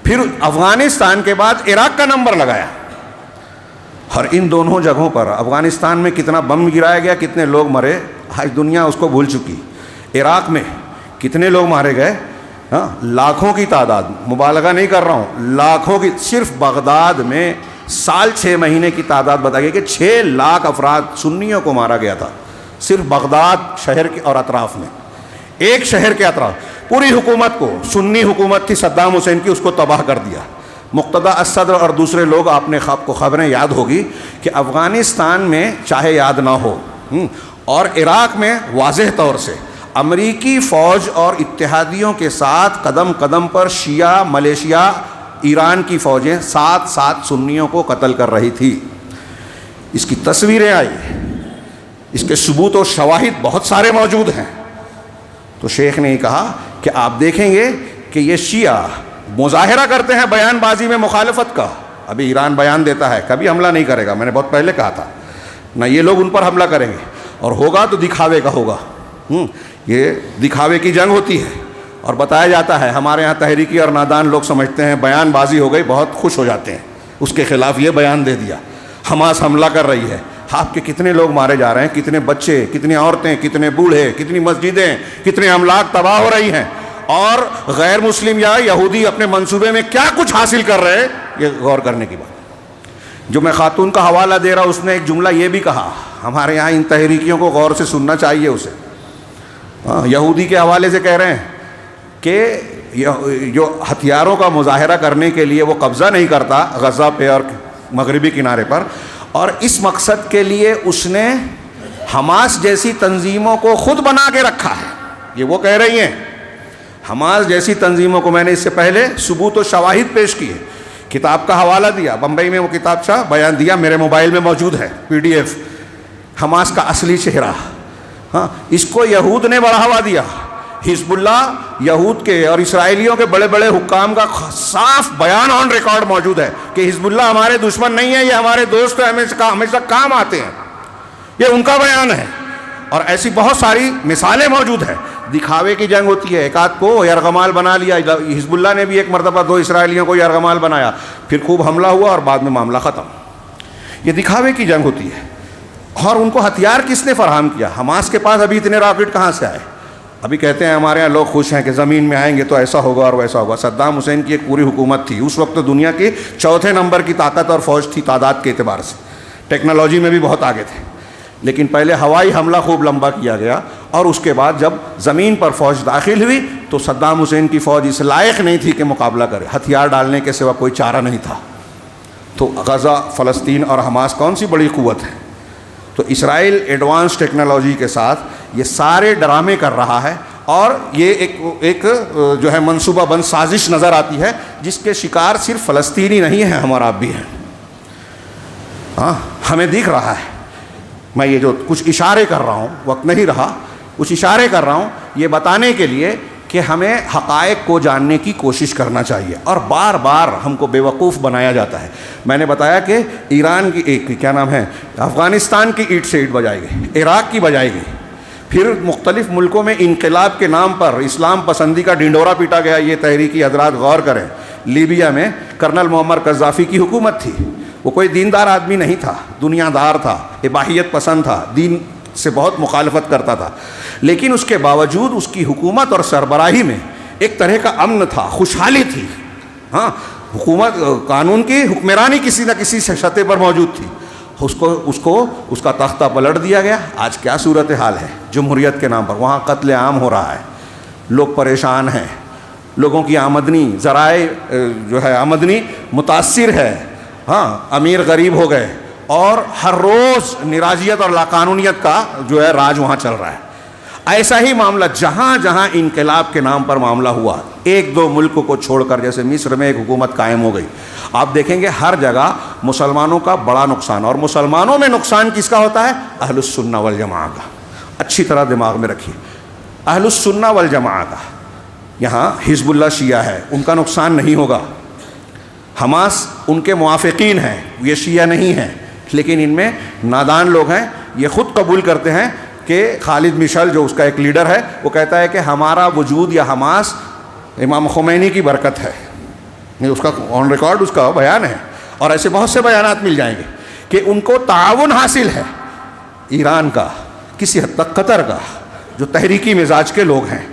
پھر افغانستان کے بعد عراق کا نمبر لگایا. اور ان دونوں جگہوں پر افغانستان میں کتنا بم گرایا گیا، کتنے لوگ مرے، آج دنیا اس کو بھول چکی. عراق میں کتنے لوگ مارے گئے، ہاں، لاکھوں کی تعداد، مبالغہ نہیں کر رہا ہوں، لاکھوں کی. صرف بغداد میں سال 6 مہینے کی تعداد بتا گئی کہ 6 لاکھ افراد سنیوں کو مارا گیا تھا، صرف بغداد شہر کے اور اطراف میں. ایک شہر کے اطراف پوری حکومت کو، سنی حکومت تھی صدام حسین کی، اس کو تباہ کر دیا. مقتدی الصدر اور دوسرے لوگ، آپ نے کو خبریں یاد ہوگی کہ افغانستان میں چاہے یاد نہ ہو، اور عراق میں واضح طور سے امریکی فوج اور اتحادیوں کے ساتھ قدم قدم پر شیعہ ملیشیا ایران کی فوجیں ساتھ سنیوں کو قتل کر رہی تھی. اس کی تصویریں آئی، اس کے ثبوت و شواہد بہت سارے موجود ہیں. تو شیخ نے کہا کہ آپ دیکھیں گے کہ یہ شیعہ مظاہرہ کرتے ہیں بیان بازی میں مخالفت کا. ابھی ایران بیان دیتا ہے کبھی حملہ نہیں کرے گا، میں نے بہت پہلے کہا تھا، نہ یہ لوگ ان پر حملہ کریں گے، اور ہوگا تو دکھاوے کا ہوگا. یہ دکھاوے کی جنگ ہوتی ہے. اور بتایا جاتا ہے ہمارے ہاں تحریکی اور نادان لوگ سمجھتے ہیں بیان بازی ہو گئی، بہت خوش ہو جاتے ہیں، اس کے خلاف یہ بیان دے دیا، حماس حملہ کر رہی ہے. آپ کے کتنے لوگ مارے جا رہے ہیں، کتنے بچے، کتنی عورتیں، کتنے بوڑھے، کتنی مسجدیں، کتنے املاک تباہ ہو رہی ہیں، اور غیر مسلم یا یہودی اپنے منصوبے میں کیا کچھ حاصل کر رہے ہیں، یہ غور کرنے کی بات. جو میں خاتون کا حوالہ دے رہا ہوں، اس نے ایک جملہ یہ بھی کہا، ہمارے یہاں ان تحریکیوں کو غور سے سننا چاہیے اسے. یہودی کے حوالے سے کہہ رہے ہیں کہ جو ہتھیاروں کا مظاہرہ کرنے کے لیے وہ قبضہ نہیں کرتا غزہ پہ اور مغربی کنارے پر، اور اس مقصد کے لیے اس نے حماس جیسی تنظیموں کو خود بنا کے رکھا ہے. یہ وہ کہہ رہی ہیں، حماس جیسی تنظیموں کو. میں نے اس سے پہلے ثبوت و شواہد پیش کیے، کتاب کا حوالہ دیا، بمبئی میں وہ کتاب بیان دیا، میرے موبائل میں موجود ہے PDF، حماس کا اصلی چہرہ. ہاں، اس کو یہود نے بڑھاوا دیا. حزب اللہ یہود کے اور اسرائیلیوں کے بڑے بڑے حکام کا صاف بیان آن ریکارڈ موجود ہے کہ حزب اللہ ہمارے دشمن نہیں ہے، یہ ہمارے دوست ہیں، ہمیشہ کام آتے ہیں. یہ ان کا بیان ہے. اور ایسی بہت ساری مثالیں موجود ہیں. دکھاوے کی جنگ ہوتی ہے، ایک آدھ کو یرغمال بنا لیا. حزب اللہ نے بھی ایک مرتبہ 2 اسرائیلیوں کو یرغمال بنایا، پھر خوب حملہ ہوا اور بعد میں معاملہ ختم. یہ دکھاوے کی جنگ ہوتی ہے. اور ان کو ہتھیار کس نے فراہم کیا؟ حماس کے پاس ابھی اتنے راکٹ کہاں سے آئے؟ ابھی کہتے ہیں ہمارے یہاں لوگ خوش ہیں کہ زمین میں آئیں گے تو ایسا ہوگا اور ویسا ہوگا. صدام حسین کی ایک پوری حکومت تھی، اس وقت تو دنیا کی 4تھے نمبر کی طاقت اور فوج تھی تعداد کے اعتبار سے، ٹیکنالوجی میں بھی بہت آگے تھے. لیکن پہلے ہوائی حملہ خوب لمبا کیا گیا، اور اس کے بعد جب زمین پر فوج داخل ہوئی تو صدام حسین کی فوج اس لائق نہیں تھی کہ مقابلہ کرے. ہتھیار ڈالنے کے سوا کوئی چارہ نہیں تھا. تو غزہ، فلسطین اور حماس کون سی بڑی قوت ہے؟ تو اسرائیل ایڈوانس ٹیکنالوجی کے ساتھ یہ سارے ڈرامے کر رہا ہے، اور یہ ایک جو ہے منصوبہ بند سازش نظر آتی ہے، جس کے شکار صرف فلسطینی نہیں ہیں، ہمارا آپ بھی ہیں. ہاں، ہمیں دکھ رہا ہے. میں یہ جو کچھ اشارے کر رہا ہوں، وقت نہیں رہا، کچھ اشارے کر رہا ہوں یہ بتانے کے لیے کہ ہمیں حقائق کو جاننے کی کوشش کرنا چاہیے، اور بار بار ہم کو بیوقوف بنایا جاتا ہے. میں نے بتایا کہ ایران کی ایک کیا نام ہے، افغانستان کی اینٹ سے اینٹ بجائی گئی، عراق کی بجائی گئی، پھر مختلف ملکوں میں انقلاب کے نام پر اسلام پسندی کا ڈنڈورا پیٹا گیا. یہ تحریکی حضرات غور کریں، لیبیا میں کرنل معمر قذافی کی حکومت تھی. وہ کوئی دیندار آدمی نہیں تھا، دنیا دار تھا، اباحیت پسند تھا، دین سے بہت مخالفت کرتا تھا، لیکن اس کے باوجود اس کی حکومت اور سربراہی میں ایک طرح کا امن تھا، خوشحالی تھی. ہاں، حکومت قانون کی حکمرانی کسی نہ کسی سطح پر موجود تھی. اس کا تختہ پلٹ دیا گیا. آج کیا صورتحال ہے جمہوریت کے نام پر؟ وہاں قتل عام ہو رہا ہے، لوگ پریشان ہیں، لوگوں کی آمدنی، ذرائع جو ہے آمدنی متاثر ہے. ہاں، امیر غریب ہو گئے، اور ہر روز نراجیت اور لاقانونیت کا جو ہے راج وہاں چل رہا ہے. ایسا ہی معاملہ جہاں جہاں انقلاب کے نام پر معاملہ ہوا، ایک دو ملک کو چھوڑ کر، جیسے مصر میں ایک حکومت قائم ہو گئی، آپ دیکھیں گے ہر جگہ مسلمانوں کا بڑا نقصان. اور مسلمانوں میں نقصان کس کا ہوتا ہے؟ اہل السنہ والجماعہ کا. اچھی طرح دماغ میں رکھیے، اہل السنہ والجماعہ کا. یہاں حزب اللہ شیعہ ہے، ان کا نقصان نہیں ہوگا. حماس ان کے موافقین ہیں، یہ شیعہ نہیں ہیں، لیکن ان میں نادان لوگ ہیں. یہ خود قبول کرتے ہیں کہ خالد مشعل جو اس کا ایک لیڈر ہے، وہ کہتا ہے کہ ہمارا وجود یا حماس امام خمینی کی برکت ہے. اس کا آن ریکارڈ اس کا بیان ہے، اور ایسے بہت سے بیانات مل جائیں گے کہ ان کو تعاون حاصل ہے ایران کا، کسی حد تک قطر کا، جو تحریکی مزاج کے لوگ ہیں.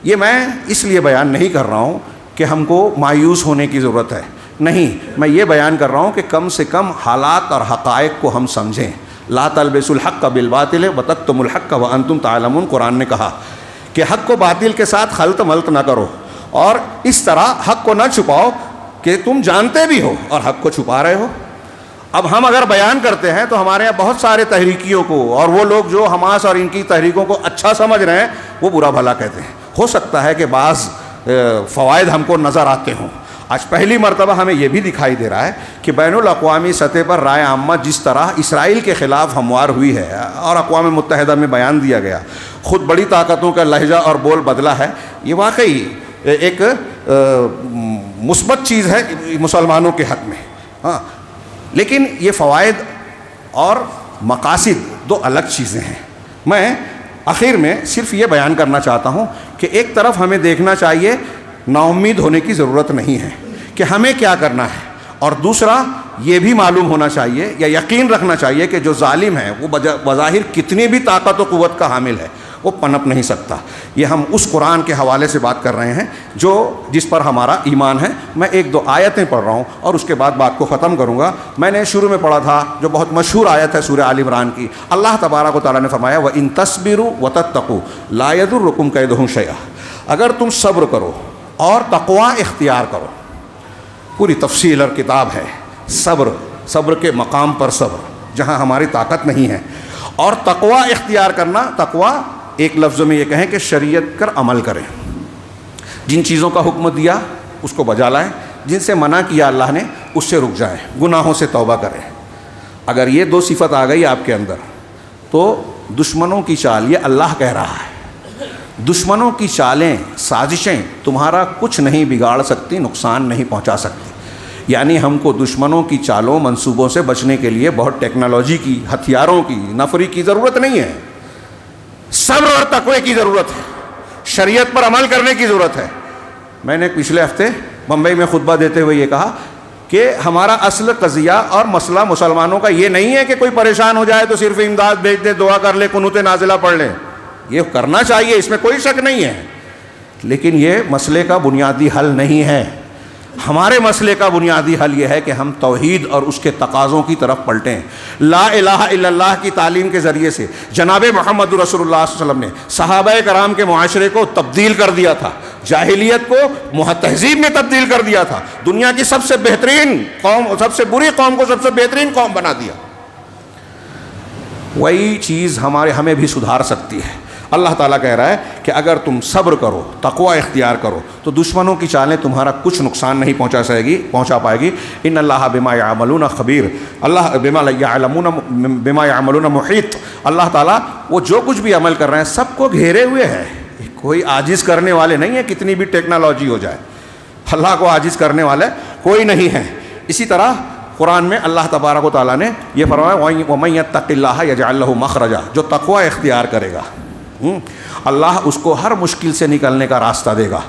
یہ میں اس لیے بیان نہیں کر رہا ہوں کہ ہم کو مایوس ہونے کی ضرورت ہے، نہیں، میں یہ بیان کر رہا ہوں کہ کم سے کم حالات اور حقائق کو ہم سمجھیں. لا تلبسوا الحق بالباطل وتکتموا الحق وانتم تعلمون. قرآن نے کہا کہ حق کو باطل کے ساتھ خلط ملط نہ کرو، اور اس طرح حق کو نہ چھپاؤ کہ تم جانتے بھی ہو اور حق کو چھپا رہے ہو. اب ہم اگر بیان کرتے ہیں تو ہمارے یہاں بہت سارے تحریکیوں کو، اور وہ لوگ جو حماس اور ان کی تحریکوں کو اچھا سمجھ رہے ہیں، وہ برا بھلا کہتے ہیں. ہو سکتا ہے کہ بعض فوائد ہم کو نظر آتے ہوں. آج پہلی مرتبہ ہمیں یہ بھی دکھائی دے رہا ہے کہ بین الاقوامی سطح پر رائے عامہ جس طرح اسرائیل کے خلاف ہموار ہوئی ہے، اور اقوام متحدہ میں بیان دیا گیا، خود بڑی طاقتوں کا لہجہ اور بول بدلا ہے. یہ واقعی ایک مثبت چیز ہے مسلمانوں کے حق میں. ہاں، لیکن یہ فوائد اور مقاصد دو الگ چیزیں ہیں. میں آخر میں صرف یہ بیان کرنا چاہتا ہوں کہ ایک طرف ہمیں دیکھنا چاہیے نا امید ہونے کی ضرورت نہیں ہے کہ ہمیں کیا کرنا ہے، اور دوسرا یہ بھی معلوم ہونا چاہیے یا یقین رکھنا چاہیے کہ جو ظالم ہے وہ بظاہر کتنی بھی طاقت و قوت کا حامل ہے، وہ پنپ نہیں سکتا. یہ ہم اس قرآن کے حوالے سے بات کر رہے ہیں جس پر ہمارا ایمان ہے. میں ایک دو آیتیں پڑھ رہا ہوں اور اس کے بعد بات کو ختم کروں گا. میں نے شروع میں پڑھا تھا جو بہت مشہور آیت ہے سورہ آل عمران کی. اللہ تبارک و تعالیٰ نے فرمایا وَإِن تَصْبِرُوا وَتَتَّقُوا لَا يَضُرُّكُمْ كَيْدُهُمْ شَيْئًا. اگر تم صبر کرو اور تقوی اختیار کرو، پوری تفصیل اور کتاب ہے. صبر کے مقام پر صبر جہاں ہماری طاقت نہیں ہے، اور تقوی اختیار کرنا. تقوی ایک لفظ میں یہ کہیں کہ شریعت کر عمل کریں، جن چیزوں کا حکم دیا اس کو بجا لائیں، جن سے منع کیا اللہ نے اس سے رک جائیں، گناہوں سے توبہ کریں. اگر یہ دو صفت آ گئی آپ کے اندر تو دشمنوں کی چال، یہ اللہ کہہ رہا ہے، دشمنوں کی چالیں، سازشیں تمہارا کچھ نہیں بگاڑ سکتی، نقصان نہیں پہنچا سکتی. یعنی ہم کو دشمنوں کی چالوں منصوبوں سے بچنے کے لیے بہت ٹیکنالوجی کی، ہتھیاروں کی، نفری کی ضرورت نہیں ہے. صبر اور تقوی کی ضرورت ہے، شریعت پر عمل کرنے کی ضرورت ہے. میں نے پچھلے ہفتے بمبئی میں خطبہ دیتے ہوئے یہ کہا کہ ہمارا اصل قضیہ اور مسئلہ مسلمانوں کا یہ نہیں ہے کہ کوئی پریشان ہو جائے تو صرف امداد بھیج دے، دعا کر لے، قنوت نازلہ پڑھ لیں. یہ کرنا چاہیے، اس میں کوئی شک نہیں ہے، لیکن یہ مسئلے کا بنیادی حل نہیں ہے. ہمارے مسئلے کا بنیادی حل یہ ہے کہ ہم توحید اور اس کے تقاضوں کی طرف پلٹیں. لا الہ الا اللہ کی تعلیم کے ذریعے سے جناب محمد رسول اللہ صلی اللہ علیہ وسلم نے صحابہ کرام کے معاشرے کو تبدیل کر دیا تھا، جاہلیت کو تہذیب میں تبدیل کر دیا تھا، دنیا کی سب سے بہترین قوم، سب سے بری قوم کو سب سے بہترین قوم بنا دیا. وہی چیز ہمیں بھی سدھار سکتی ہے. اللہ تعالیٰ کہہ رہا ہے کہ اگر تم صبر کرو، تقوی اختیار کرو، تو دشمنوں کی چالیں تمہارا کچھ نقصان نہیں پہنچا پائے گی. ان اللہ بما یعملون خبیر، اللہ بما یعملون محیط. اللہ تعالیٰ وہ جو کچھ بھی عمل کر رہے ہیں سب کو گھیرے ہوئے ہے، کوئی عاجز کرنے والے نہیں ہے. کتنی بھی ٹیکنالوجی ہو جائے، اللہ کو عاجز کرنے والے کوئی نہیں ہے. اسی طرح قرآن میں اللہ تبارک و تعالیٰ نے یہ فرمایا وَمَن يَتَّقِ اللَّهَ يَجْعَل لَهُ مَخْرَجًا. جو تقوی اختیار کرے گا اللہ اس کو ہر مشکل سے نکلنے کا راستہ دے گا.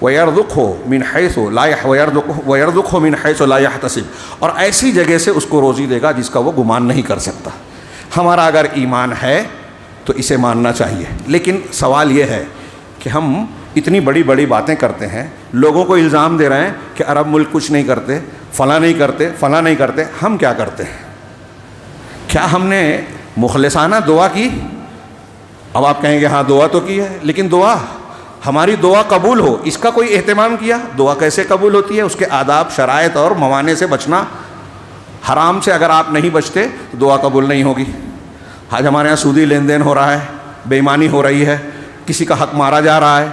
وَيَرْزُقْهُ مِنْ حَيْثُ لَا يَحْتَسِبُ. اور ایسی جگہ سے اس کو روزی دے گا جس کا وہ گمان نہیں کر سکتا. ہمارا اگر ایمان ہے تو اسے ماننا چاہیے. لیکن سوال یہ ہے کہ ہم اتنی بڑی بڑی باتیں کرتے ہیں، لوگوں کو الزام دے رہے ہیں کہ عرب ملک کچھ نہیں کرتے، فلاں نہیں کرتے، فلاں نہیں کرتے. ہم کیا کرتے ہیں؟ کیا ہم نے مخلصانہ دعا کی؟ اب آپ کہیں گے ہاں دعا تو کی ہے، لیکن دعا ہماری دعا قبول ہو اس کا کوئی اہتمام کیا؟ دعا کیسے قبول ہوتی ہے؟ اس کے آداب، شرائط اور موانع سے بچنا. حرام سے اگر آپ نہیں بچتے تو دعا قبول نہیں ہوگی. آج ہمارے یہاں سودی لین دین ہو رہا ہے، بے ایمانی ہو رہی ہے، کسی کا حق مارا جا رہا ہے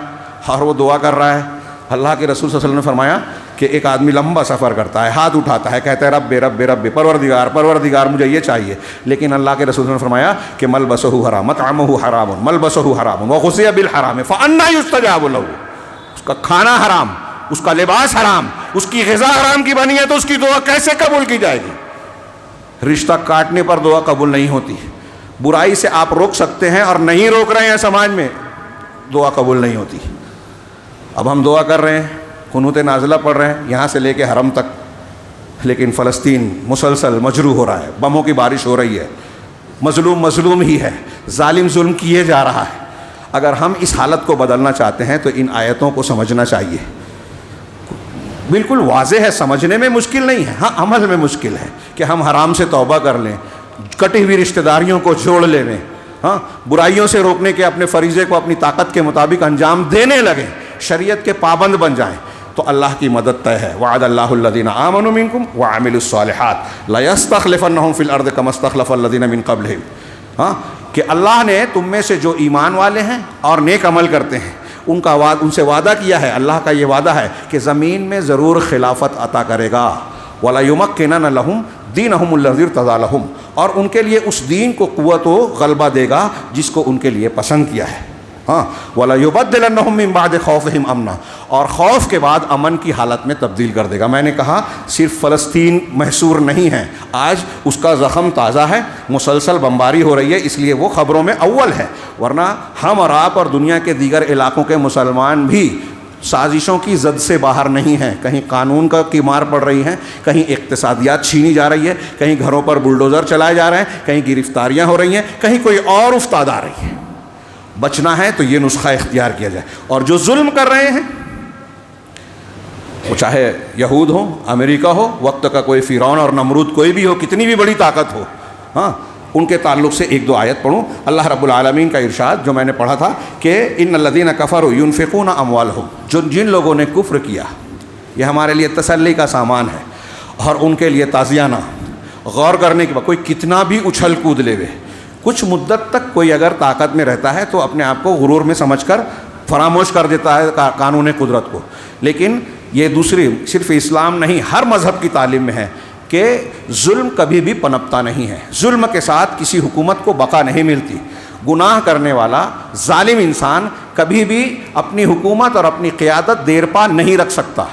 اور وہ دعا کر رہا ہے. اللہ کے رسول صلی اللہ علیہ وسلم نے فرمایا کہ ایک آدمی لمبا سفر کرتا ہے، ہاتھ اٹھاتا ہے، کہتا ہے رب رب رب، پروردگار پروردگار مجھے یہ چاہیے، لیکن اللہ کے رسول نے فرمایا کہ ملبسہ حرام، مطعمہ حرام، ملبسہ حرام وغذی بالحرام فأنى يستجاب له. اس کا کھانا حرام، اس کا لباس حرام، اس کی غذا حرام کی بنی ہے تو اس کی دعا کیسے قبول کی جائے گی؟ رشتہ کاٹنے پر دعا قبول نہیں ہوتی. برائی سے آپ روک سکتے ہیں اور نہیں روک رہے ہیں سماج میں، دعا قبول نہیں ہوتی. اب ہم دعا کر رہے ہیں، قنوت نازلہ پڑھ رہے ہیں یہاں سے لے کے حرم تک، لیکن فلسطین مسلسل مجروح ہو رہا ہے، بموں کی بارش ہو رہی ہے، مظلوم مظلوم ہی ہے، ظالم ظلم کیے جا رہا ہے. اگر ہم اس حالت کو بدلنا چاہتے ہیں تو ان آیتوں کو سمجھنا چاہیے. بالکل واضح ہے، سمجھنے میں مشکل نہیں ہے، ہاں عمل میں مشکل ہے کہ ہم حرام سے توبہ کر لیں، کٹی ہوئی رشتہ داریوں کو جوڑ لیں، ہاں برائیوں سے روکنے کے اپنے فریضے کو اپنی طاقت کے مطابق انجام دینے لگیں، شریعت کے پابند بن جائیں تو اللہ کی مدد طے ہے. وعد اللہ الذین آمنوا منکم وعملوا الصالحات لیستخلفنہم فی الارض کما استخلف الذین من قبلہم. ہاں کہ اللہ نے تم میں سے جو ایمان والے ہیں اور نیک عمل کرتے ہیں ان سے وعدہ کیا ہے، اللہ کا یہ وعدہ ہے کہ زمین میں ضرور خلافت عطا کرے گا. وَلَيُمَكِّنَنَّ لَهُمْ دِينَهُمُ الَّذِي ارْتَضَىٰ لَهُمْ، اور ان کے لیے اس دین کو قوت و غلبہ دے گا جس کو ان کے لیے پسند کیا ہے. ہاں وَلَيُبَدِّلَنَّهُم مِّن بَعْدِ خَوْفِهِمْ أَمْنًا، اور خوف کے بعد امن کی حالت میں تبدیل کر دے گا. میں نے کہا صرف فلسطین محصور نہیں ہے، آج اس کا زخم تازہ ہے، مسلسل بمباری ہو رہی ہے، اس لیے وہ خبروں میں اول ہے. ورنہ ہم اور آپ اور دنیا کے دیگر علاقوں کے مسلمان بھی سازشوں کی زد سے باہر نہیں ہیں. کہیں قانون کی مار پڑ رہی ہیں، کہیں اقتصادیات چھینی جا رہی ہے، کہیں گھروں پر بلڈوزر چلائے جا رہے ہیں، کہیں گرفتاریاں ہو رہی ہیں، کہیں کوئی اور افتاد آ رہی ہے. بچنا ہے تو یہ نسخہ اختیار کیا جائے. اور جو ظلم کر رہے ہیں وہ چاہے یہود ہو، امریکہ ہو، وقت کا کوئی فرعون اور نمرود کوئی بھی ہو، کتنی بھی بڑی طاقت ہو، ہاں ان کے تعلق سے ایک دو آیت پڑھوں. اللہ رب العالمین کا ارشاد جو میں نے پڑھا تھا کہ ان الذین کفروا ينفقون اموالهم، جن لوگوں نے کفر کیا، یہ ہمارے لیے تسلی کا سامان ہے اور ان کے لیے تازیانہ. غور کرنے کے بعد کوئی کتنا بھی اچھل کود لے وے، کچھ مدت تک کوئی اگر طاقت میں رہتا ہے تو اپنے آپ کو غرور میں سمجھ کر فراموش کر دیتا ہے قانون قدرت کو. لیکن یہ دوسری صرف اسلام نہیں، ہر مذہب کی تعلیم میں ہے کہ ظلم کبھی بھی پنپتا نہیں ہے. ظلم کے ساتھ کسی حکومت کو بقا نہیں ملتی. گناہ کرنے والا ظالم انسان کبھی بھی اپنی حکومت اور اپنی قیادت دیر پا نہیں رکھ سکتا،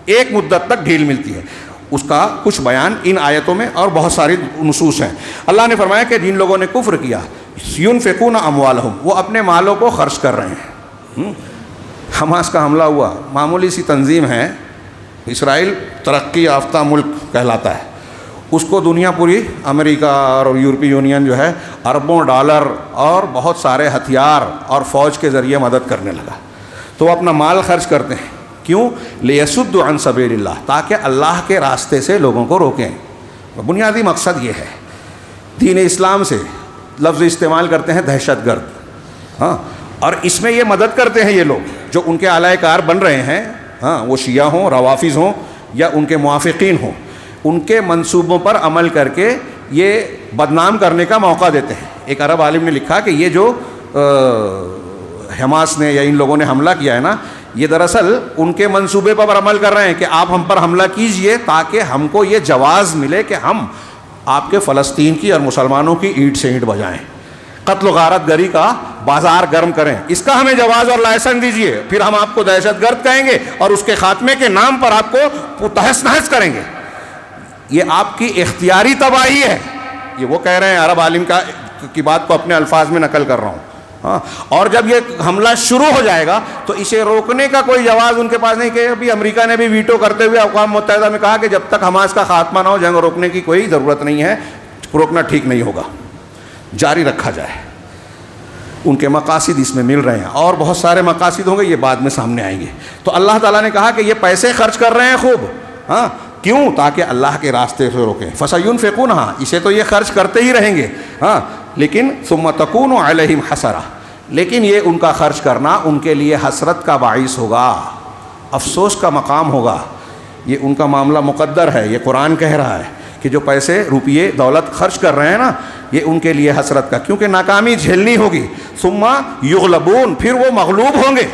ایک مدت تک ڈھیل ملتی ہے. اس کا کچھ بیان ان آیتوں میں اور بہت ساری نصوص ہیں. اللہ نے فرمایا کہ جن لوگوں نے کفر کیا، ينفقون اموالهم، وہ اپنے مالوں کو خرچ کر رہے ہیں. حماس کا حملہ ہوا، معمولی سی تنظیم ہے، اسرائیل ترقی یافتہ ملک کہلاتا ہے، اس کو دنیا پوری امریکہ اور یورپی یونین جو ہے اربوں ڈالر اور بہت سارے ہتھیار اور فوج کے ذریعے مدد کرنے لگا. تو وہ اپنا مال خرچ کرتے ہیں. کیوں؟ لیسدوا عن سبیل اللہ، تاکہ اللہ کے راستے سے لوگوں کو روکیں. بنیادی مقصد یہ ہے. دین اسلام سے لفظ استعمال کرتے ہیں دہشت گرد، ہاں، اور اس میں یہ مدد کرتے ہیں یہ لوگ جو ان کے اعلی کار بن رہے ہیں، ہاں، وہ شیعہ ہوں، روافظ ہوں یا ان کے موافقین ہوں، ان کے منصوبوں پر عمل کر کے یہ بدنام کرنے کا موقع دیتے ہیں. ایک عرب عالم نے لکھا کہ یہ جو حماس نے یا ان لوگوں نے حملہ کیا ہے نا، یہ دراصل ان کے منصوبے پر عمل کر رہے ہیں کہ آپ ہم پر حملہ کیجئے تاکہ ہم کو یہ جواز ملے کہ ہم آپ کے فلسطین کی اور مسلمانوں کی اینٹ سے اینٹ بجائیں، قتل و غارت گری کا بازار گرم کریں، اس کا ہمیں جواز اور لائسنس دیجئے، پھر ہم آپ کو دہشت گرد کہیں گے اور اس کے خاتمے کے نام پر آپ کو تہس نہس کریں گے. یہ آپ کی اختیاری تباہی ہے. یہ وہ کہہ رہے ہیں، عرب عالم کی بات کو اپنے الفاظ میں نقل کر رہا ہوں. ہاں، اور جب یہ حملہ شروع ہو جائے گا تو اسے روکنے کا کوئی جواز ان کے پاس نہیں. کہ ابھی امریکہ نے بھی ویٹو کرتے ہوئے اقوام متحدہ میں کہا کہ جب تک حماس کا خاتمہ نہ ہو جنگ روکنے کی کوئی ضرورت نہیں ہے، روکنا ٹھیک نہیں ہوگا، جاری رکھا جائے. ان کے مقاصد اس میں مل رہے ہیں اور بہت سارے مقاصد ہوں گے، یہ بعد میں سامنے آئیں گے. تو اللہ تعالیٰ نے کہا کہ یہ پیسے خرچ کر رہے ہیں خوب، ہاں، کیوں؟ تاکہ اللہ کے راستے سے روکیں. فَسَيُنْفِقُونَهَا، اسے تو یہ خرچ کرتے ہی رہیں گے ہاں، لیکن ثُمَّ تَكُونُ عَلَيْهِمْ حَسَرَةً، لیکن یہ ان کا خرچ کرنا ان کے لیے حسرت کا باعث ہوگا، افسوس کا مقام ہوگا. یہ ان کا معاملہ مقدر ہے، یہ قرآن کہہ رہا ہے کہ جو پیسے روپیے دولت خرچ کر رہے ہیں نا، یہ ان کے لیے حسرت کا، کیونکہ ناکامی جھیلنی ہوگی. ثم یغلبون، پھر وہ مغلوب ہوں گے.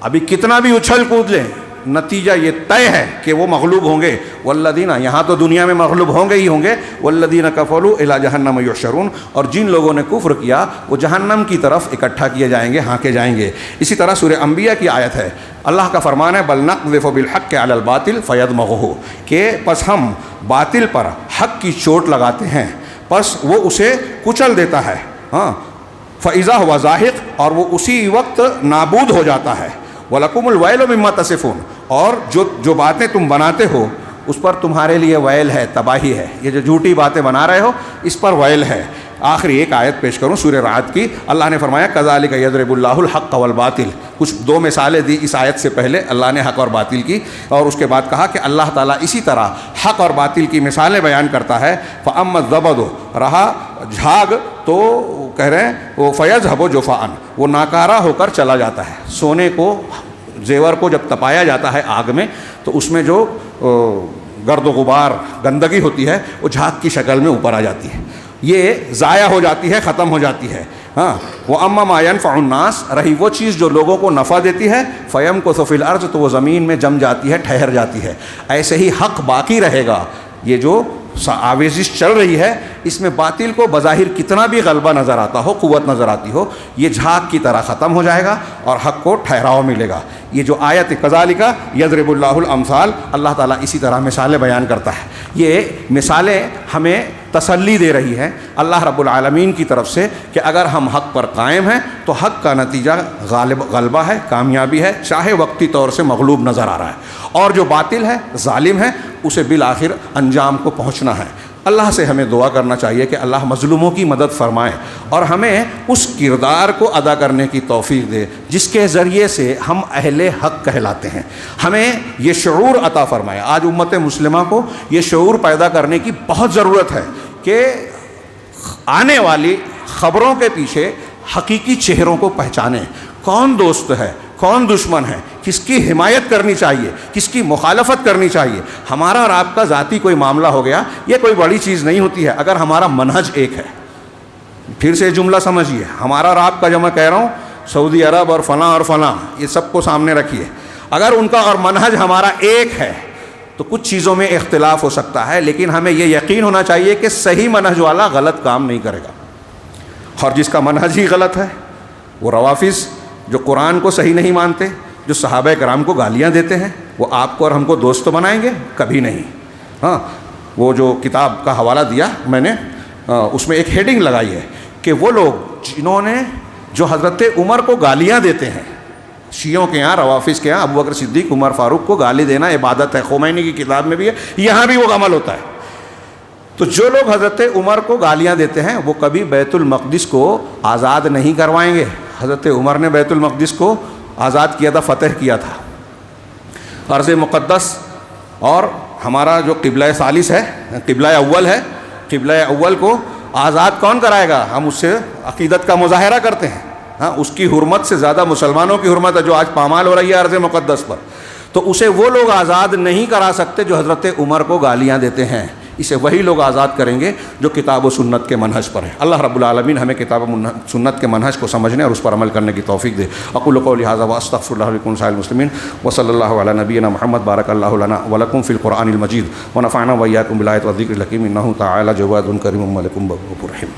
ابھی کتنا بھی اچھل کود لیں، نتیجہ یہ طے ہے کہ وہ مغلوب ہوں گے. والذین، یہاں تو دنیا میں مغلوب ہوں گے ہی ہوں گے. والذین کفروا الی جہنم یحشرون، اور جن لوگوں نے کفر کیا وہ جہنم کی طرف اکٹھا کیے جائیں گے، ہانکے جائیں گے. اسی طرح سورہ انبیاء کی آیت ہے، اللہ کا فرمان ہے بل نقذف بالحق علی الباطل فیدمغہ، کہ پس ہم باطل پر حق کی چوٹ لگاتے ہیں، پس وہ اسے کچل دیتا ہے. ہاں، فاذا هو زاہق، اور وہ اسی وقت نابود ہو جاتا ہے. وَلَكُمُ الْوَيْلُ مِمَّا تَصِفُونَ، اور جو باتیں تم بناتے ہو اس پر تمہارے لیے ویل ہے، تباہی ہے. یہ جو جھوٹی باتیں بنا رہے ہو اس پر ویل ہے. آخری ایک آیت پیش کروں سورہ رعد کی. اللہ نے فرمایا کذالک یضرب اللہ الحق والباطل. کچھ دو مثالیں دی اس آیت سے پہلے اللہ نے حق اور باطل کی، اور اس کے بعد کہا کہ اللہ تعالیٰ اسی طرح حق اور باطل کی مثالیں بیان کرتا ہے. فَأَمَّا الزَّبَدُ، رہا جھاگ تو کہہ رہے ہیں وہ فَيَذْهَبُ جُفَاءً، وہ ناکارہ ہو کر چلا جاتا ہے. سونے کو، زیور کو جب تپایا جاتا ہے آگ میں تو اس میں جو گرد و غبار، گندگی ہوتی ہے وہ جھاگ کی شکل میں اوپر آ جاتی ہے، یہ ضائع ہو جاتی ہے، ختم ہو جاتی ہے. ہاں، وَأَمَّا مَا يَنْفَعُ النَّاسَ، رہی وہ چیز جو لوگوں کو نفع دیتی ہے، فَيَمْكُثُ فِي الْأَرْضِ، تو وہ زمین میں جم جاتی ہے، ٹھہر جاتی ہے. ایسے ہی حق باقی رہے گا. یہ جو آویزش چل رہی ہے اس میں باطل کو بظاہر کتنا بھی غلبہ نظر آتا ہو، قوت نظر آتی ہو، یہ جھاگ کی طرح ختم ہو جائے گا اور حق کو ٹھہراؤ ملے گا. یہ جو آیت کذالک یضرب اللہ الامثال، اللہ تعالیٰ اسی طرح مثالیں بیان کرتا ہے. یہ مثالیں ہمیں تسلی دے رہی ہیں اللہ رب العالمین کی طرف سے کہ اگر ہم حق پر قائم ہیں تو حق کا نتیجہ غلبہ ہے، کامیابی ہے، چاہے وقتی طور سے مغلوب نظر آ رہا ہے. اور جو باطل ہے، ظالم ہے، اسے بالآخر انجام کو پہنچنا ہے. اللہ سے ہمیں دعا کرنا چاہیے کہ اللہ مظلوموں کی مدد فرمائے اور ہمیں اس کردار کو ادا کرنے کی توفیق دے جس کے ذریعے سے ہم اہل حق کہلاتے ہیں. ہمیں یہ شعور عطا فرمائے. آج امت مسلمہ کو یہ شعور پیدا کرنے کی بہت ضرورت ہے کہ آنے والی خبروں کے پیچھے حقیقی چہروں کو پہچانیں. کون دوست ہے، کون دشمن ہے، کس کی حمایت کرنی چاہیے، کس کی مخالفت کرنی چاہیے. ہمارا اور آپ کا ذاتی کوئی معاملہ ہو گیا، یہ کوئی بڑی چیز نہیں ہوتی ہے اگر ہمارا منہج ایک ہے. پھر سے جملہ سمجھیے، ہمارا اور آپ کا جو میں کہہ رہا ہوں، سعودی عرب اور فلاں یہ سب کو سامنے رکھیے. اگر ان کا اور منہج ہمارا ایک ہے تو کچھ چیزوں میں اختلاف ہو سکتا ہے، لیکن ہمیں یہ یقین ہونا چاہیے کہ صحیح منہج والا غلط کام نہیں کرے گا. اور جس کا منہج ہی غلط ہے، وہ روافظ جو قرآن کو صحیح نہیں مانتے، جو صحابہ کرام کو گالیاں دیتے ہیں، وہ آپ کو اور ہم کو دوست بنائیں گے؟ کبھی نہیں. ہاں، وہ جو کتاب کا حوالہ دیا میں نے، اس میں ایک ہیڈنگ لگائی ہے کہ وہ لوگ جنہوں نے جو حضرت عمر کو گالیاں دیتے ہیں، شیعوں کے یہاں، روافظ کے یہاں ابو بکر صدیق، عمر فاروق کو گالی دینا عبادت ہے. خمینی کی کتاب میں بھی ہے، یہاں بھی وہ عمل ہوتا ہے. تو جو لوگ حضرت عمر کو گالیاں دیتے ہیں وہ کبھی بیت المقدس کو آزاد نہیں کروائیں گے. حضرت عمر نے بیت المقدس کو آزاد کیا تھا، فتح کیا تھا. ارض مقدس اور ہمارا جو قبلہ ثالث ہے، قبلہ اول ہے، قبلہ اول کو آزاد کون کرائے گا؟ ہم اس سے عقیدت کا مظاہرہ کرتے ہیں. ہاں، اس کی حرمت سے زیادہ مسلمانوں کی حرمت ہے جو آج پامال ہو رہی ہے ارض مقدس پر. تو اسے وہ لوگ آزاد نہیں کرا سکتے جو حضرت عمر کو گالیاں دیتے ہیں. اسے وہی لوگ آزاد کریں گے جو کتاب و سنت کے منہج پر ہیں. اللہ رب العالمین ہمیں کتاب و سنت کے منہج کو سمجھنے اور اس پر عمل کرنے کی توفیق دے. اقول قولی ھذا واستغفر اللہ لکم سائر المسلمین وصلی اللہ علی نبینا محمد. بارک اللہ لنا ولکم فی القرآن المجید ونفعنا وإیاکم بالآیات والذکر الحکیم انہ تعالی جواد کریم ملک غفور رحیم.